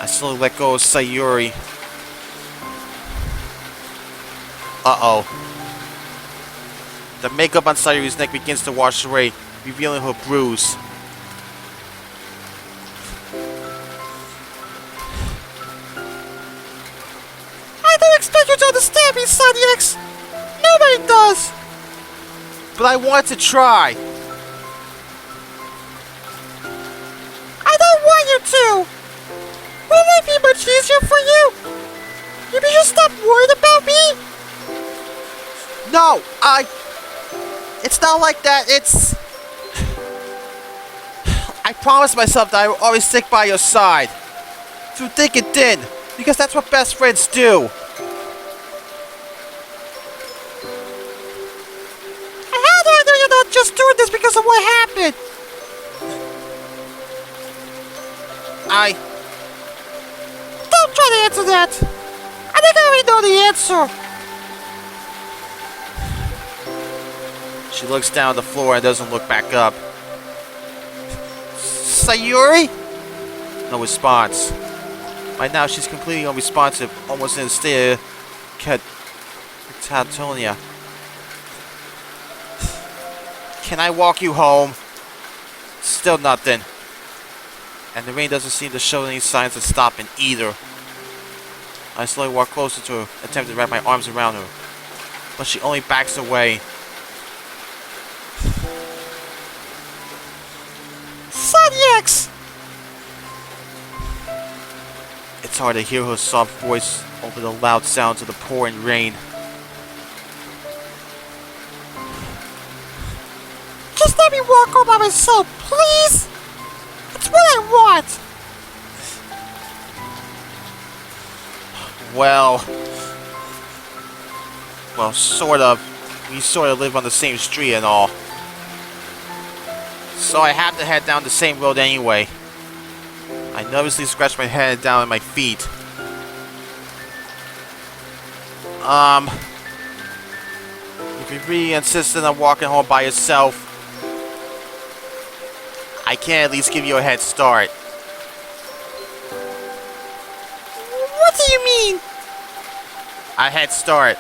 I slowly let go of Sayori. Uh-oh. The makeup on Sayori's neck begins to wash away, revealing her bruise. I don't expect you to understand me, X. Nobody does! But I want to try. I don't want you to! Wouldn't it be much easier for you? Maybe you stop worrying about me? No, it's not like that, it's... I promised myself that I would always stick by your side. Through thick and thin, because that's what best friends do. I had what happened? Don't try to answer that. I think I already know the answer. She looks down at the floor and doesn't look back up. Sayori? No response. By now, she's completely unresponsive, almost in a state of catatonia. Can I walk you home? Still nothing. And the rain doesn't seem to show any signs of stopping either. I slowly walk closer to her, attempt to wrap my arms around her. But she only backs away. Sonics! It's hard to hear her soft voice over the loud sounds of the pouring rain. Just let me walk home by myself, please! It's what I want! Well, sort of. We sort of live on the same street and all. So I have to head down the same road anyway. I nervously scratch my head down at my feet. If you're really insistent on walking home by yourself, I can at least give you a head start. What do you mean? A head start.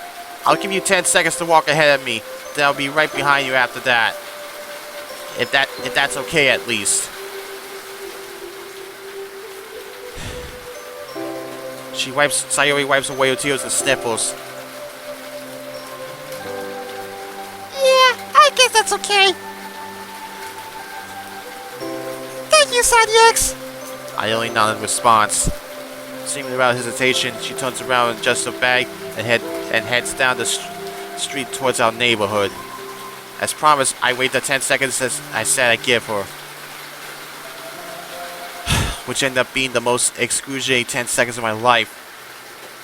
I'll give you 10 seconds to walk ahead of me. Then I'll be right behind you after that. If that's okay at least. Sayori wipes away her tears and sniffles. Yeah, I guess that's okay. Thank you, Sonics! I only nod in response. Seeming without hesitation, she turns around and adjusts her bag and heads down the street towards our neighborhood. As promised, I wait the 10 seconds as I said I'd give her. Which ended up being the most excruciating 10 seconds of my life.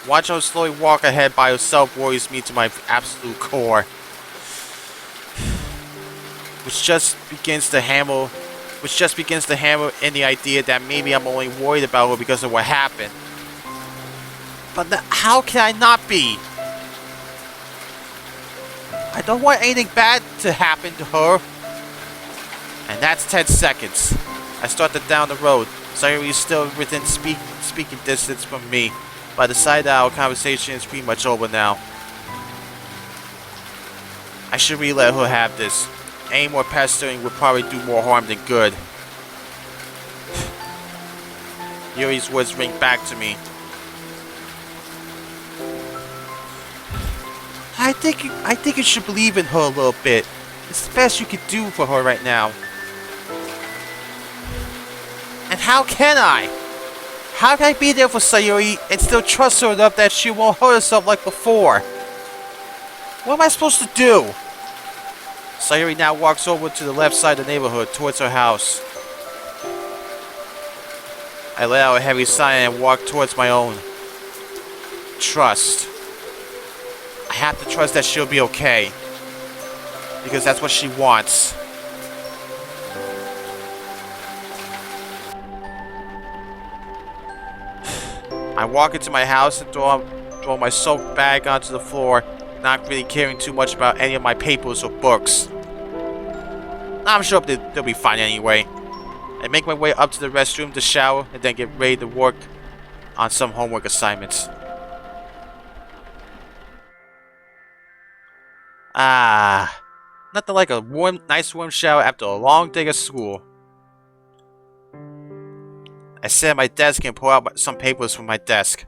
Watching her slowly walk ahead by herself worries me to my absolute core. Which just begins to hammer in the idea that maybe I'm only worried about her because of what happened. But how can I not be? I don't want anything bad to happen to her. And that's 10 seconds. I start to down the road. Sayori is still within speaking distance from me. But I decide that our conversation is pretty much over now. I should really let her have this. Any more pestering would probably do more harm than good. Yuri's words ring back to me. I think you should believe in her a little bit. It's the best you could do for her right now. And how can I? How can I be there for Sayori and still trust her enough that she won't hurt herself like before? What am I supposed to do? Sayori now walks over to the left side of the neighborhood towards her house. I let out a heavy sigh and walk towards my own. Trust. I have to trust that she'll be okay. Because that's what she wants. I walk into my house and throw my soaked bag onto the floor, not really caring too much about any of my papers or books. I'm sure they'll be fine anyway. I make my way up to the restroom to shower and then get ready to work on some homework assignments. Nothing like a nice warm shower after a long day of school. I sit at my desk and pull out some papers from my desk.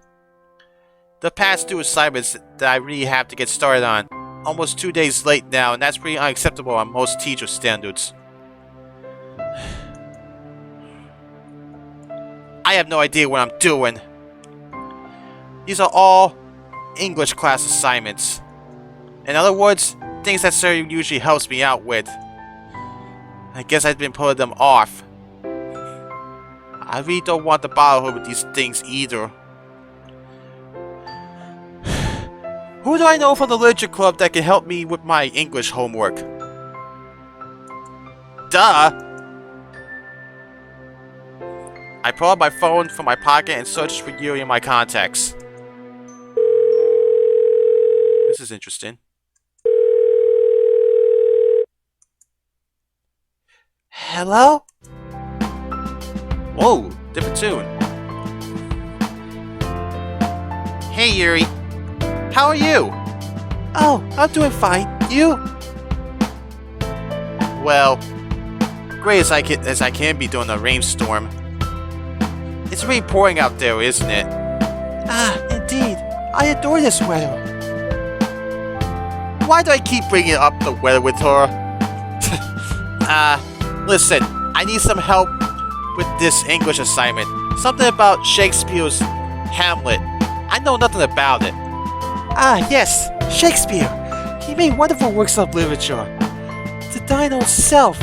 The past 2 assignments that I really have to get started on. Almost 2 days late now, and that's pretty unacceptable on most teacher standards. I have no idea what I'm doing. These are all English class assignments. In other words, things that Sayori usually helps me out with. I guess I've been putting them off. I really don't want to bother her with these things either. Who do I know from the literature club that can help me with my English homework? Duh! I pull out my phone from my pocket and search for Yuri in my contacts. This is interesting. Hello? Whoa, different tune. Hey Yuri, how are you? Oh, I'm doing fine. You? Well, great as I can be during a rainstorm. It's really pouring out there, isn't it? Ah, indeed. I adore this weather. Why do I keep bringing up the weather with her? Listen, I need some help with this English assignment. Something about Shakespeare's Hamlet. I know nothing about it. Ah, yes, Shakespeare. He made wonderful works of literature. To thine own self,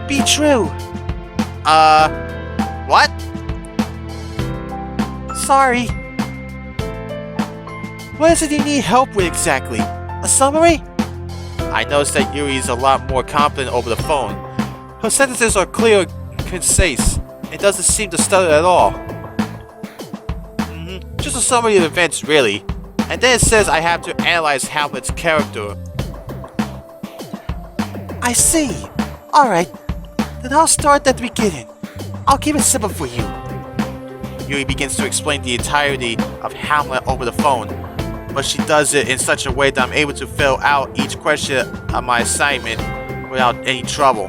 be true. What? Sorry. What is it you need help with exactly? A summary? I noticed that Yuri's a lot more confident over the phone. Her sentences are clear and concise. It doesn't seem to stutter at all. Just a summary of events, really. And then it says I have to analyze Hamlet's character. I see. Alright. Then I'll start at the beginning. I'll keep it simple for you. Yuri begins to explain the entirety of Hamlet over the phone, but she does it in such a way that I'm able to fill out each question of my assignment without any trouble.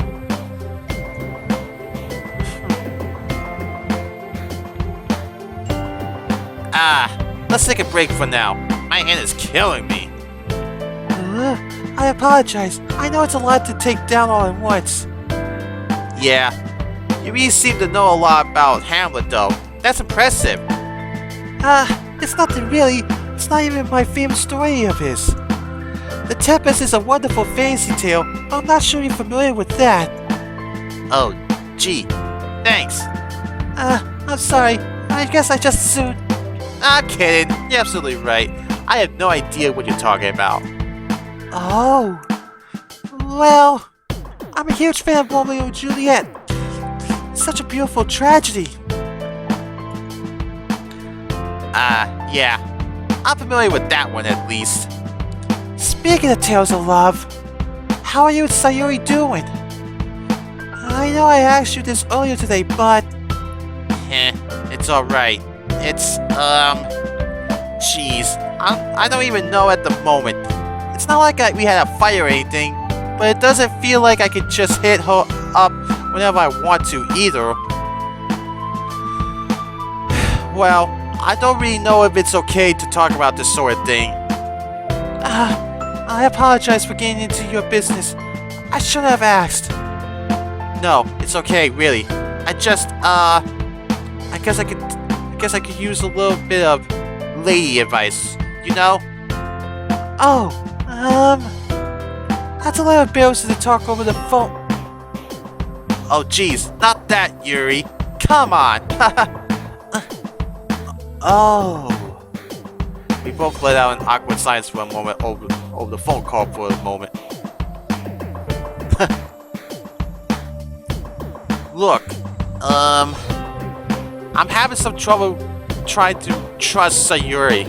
Let's take a break for now. My hand is killing me. I apologize. I know it's a lot to take down all at once. Yeah, you really seem to know a lot about Hamlet though. That's impressive. It's nothing really. It's not even my favorite story of his. The Tempest is a wonderful fantasy tale, but I'm not sure you're familiar with that. Oh, gee. Thanks. I'm sorry. I guess I just assumed. I'm kidding. You're absolutely right. I have no idea what you're talking about. Oh. Well, I'm a huge fan of Romeo and Juliet. It's such a beautiful tragedy. Yeah. I'm familiar with that one at least. Speaking of tales of love, how are you and Sayori doing? I know I asked you this earlier today, but... it's alright. It's, jeez. I don't even know at the moment. It's not like we had a fight or anything, but it doesn't feel like I could just hit her up whenever I want to either. Well, I don't really know if it's okay to talk about this sort of thing. I apologize for getting into your business. I should have asked. No, it's okay, really. I just, I guess I could use a little bit of lady advice, you know? Oh, that's a little embarrassing to talk over the phone. Oh, jeez, not that, Yuri. Come on. Oh. We both let out an awkward silence for a moment over the phone call for a moment. Look, I'm having some trouble trying to trust Sayori.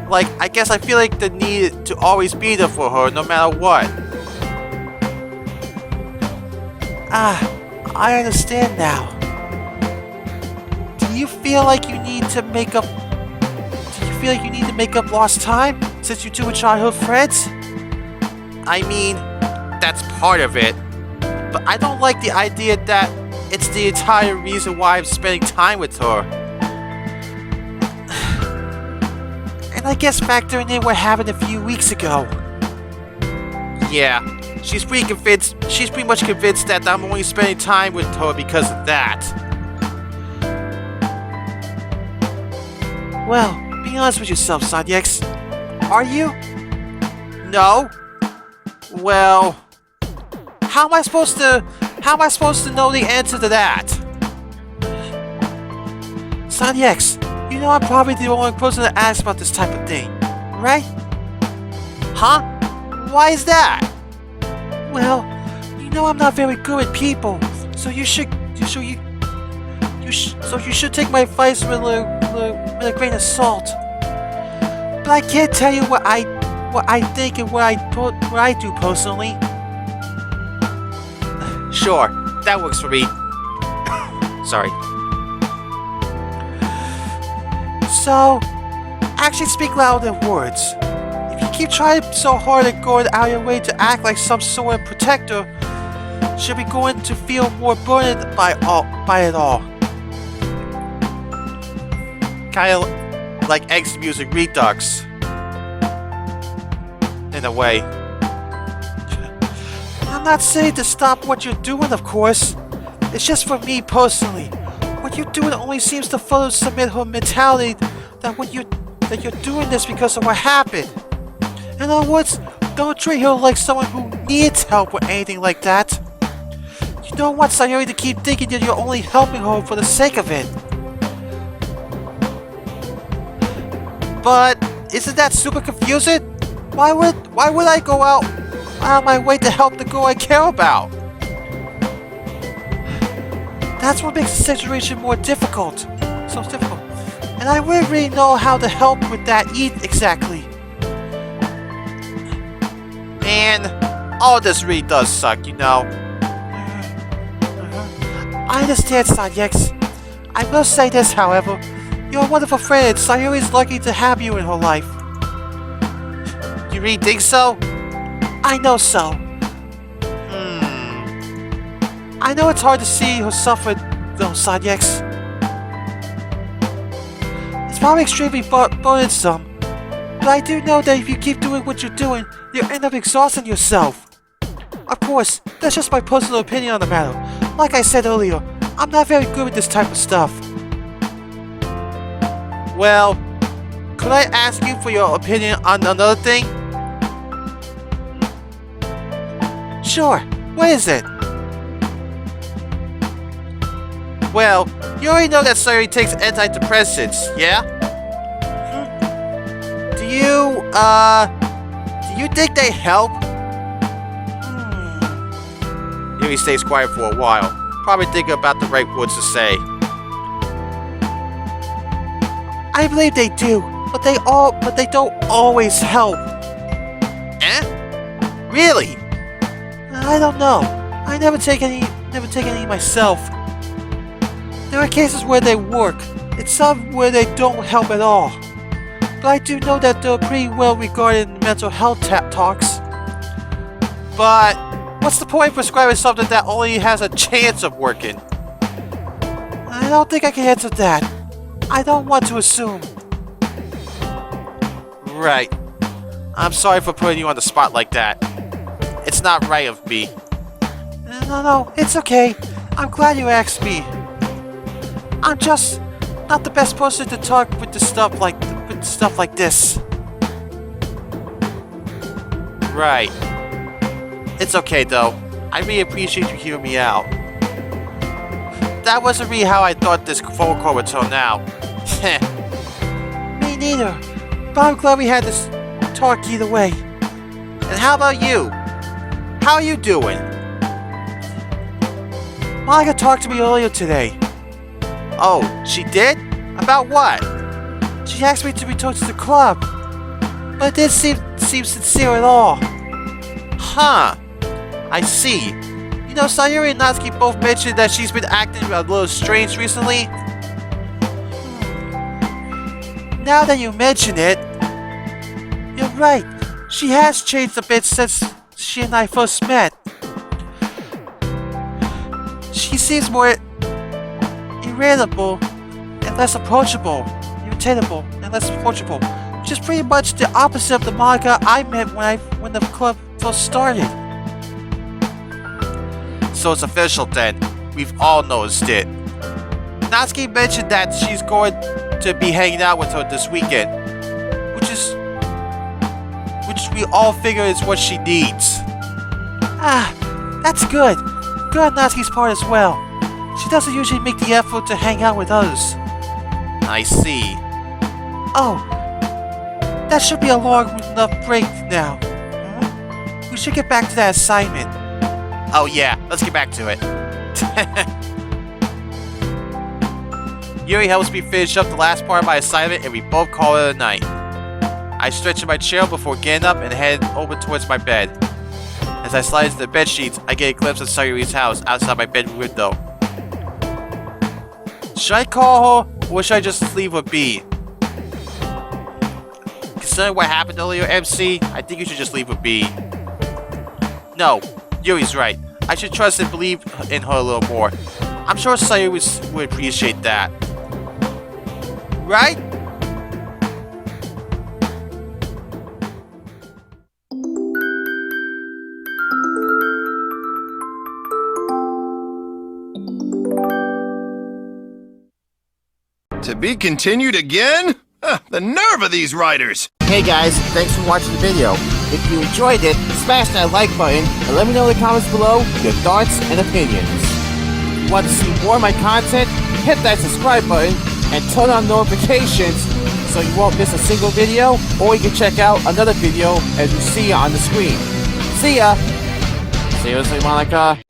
Like, I guess I feel like the need to always be there for her no matter what. I understand now. Do you feel like you need to make up lost time since you two were childhood friends? I mean, that's part of it. But I don't like the idea that it's the entire reason why I'm spending time with her. And I guess factoring in what happened a few weeks ago. Yeah, she's pretty much convinced that I'm only spending time with her because of that. Well, be honest with yourself, Sanyex. Are you? No? Well, how am I supposed to know the answer to that? Sanyex, you know I'm probably the only person to ask about this type of thing, right? Huh? Why is that? Well, you know I'm not very good with people, so you should take my advice with a grain of salt. But I can't tell you what I think and what I do personally. Sure, that works for me. Sorry. So, actions speak louder than words. If you keep trying so hard and going out of your way to act like some sort of protector, should be going to feel more burdened by it all. Kinda like X Music Redux. In a way. I'm not saying to stop what you're doing, of course. It's just for me personally. What you're doing only seems to further submit her mentality that you're doing this because of what happened. In other words, don't treat her like someone who needs help or anything like that. You don't want Sayori to keep thinking that you're only helping her for the sake of it. But isn't that super confusing? Why would I go out of my way to help the girl I care about? That's what makes the situation more difficult. So difficult. And I wouldn't really know how to help with that exactly. Man, all this really does suck, you know. I understand, Sanyex. I will say this, however. You're a wonderful friend, and Sayori's lucky to have you in her life. You really think so? I know so. I know it's hard to see her suffer, though, Sanyex. It's probably extremely burdensome. But I do know that if you keep doing what you're doing, you'll end up exhausting yourself. Of course, that's just my personal opinion on the matter. Like I said earlier, I'm not very good with this type of stuff. Well, could I ask you for your opinion on another thing? Sure, what is it? Well, you already know that Sayori takes antidepressants, yeah? Do you think they help? Yuri stays quiet for a while, probably thinking about the right words to say. I believe they do, but they don't always help. Eh? Really? I don't know. I never take any myself. There are cases where they work, and some where they don't help at all. But I do know that they're pretty well regarded in mental health talks. But what's the point of prescribing something that only has a chance of working? I don't think I can answer that. I don't want to assume. Right. I'm sorry for putting you on the spot like that. It's not right of me. No, it's okay. I'm glad you asked me. I'm just not the best person to talk with stuff like this. Right. It's okay though. I really appreciate you hearing me out. That wasn't really how I thought this phone call would turn out. Me neither. But I'm glad we had this talk either way. And how about you? How are you doing? Monika talked to me earlier today. Oh, she did? About what? She asked me to return to the club. But it didn't seem sincere at all. Huh. I see. You know, Sayori and Natsuki both mentioned that she's been acting a little strange recently. Now that you mention it, you're right. She has changed a bit since she and I first met. She seems more irritable and less approachable. Which is pretty much the opposite of the Monika I met when the club first started. So it's official then. We've all noticed it. Natsuki mentioned that she's going to be hanging out with her this weekend, which we all figure is what she needs. Ah, that's good. Good on Natsuki's part as well. She doesn't usually make the effort to hang out with others. I see. Oh, that should be a long enough break now. We should get back to that assignment. Oh yeah, let's get back to it. Yuri helps me finish up the last part of my assignment and we both call it a night. I stretch in my chair before getting up and head over towards my bed. As I slide into the bed sheets, I get a glimpse of Sayori's house outside my bedroom window. Should I call her, or should I just leave her be? Considering what happened earlier, MC, I think you should just leave her be. No, Yuri's right. I should trust and believe in her a little more. I'm sure Sayori would appreciate that. Right? To be continued again? The nerve of these writers! Hey guys, thanks for watching the video. If you enjoyed it, smash that like button and let me know in the comments below your thoughts and opinions. If you want to see more of my content, hit that subscribe button and turn on notifications so you won't miss a single video, or you can check out another video as you see on the screen. See ya! Seriously, Monika?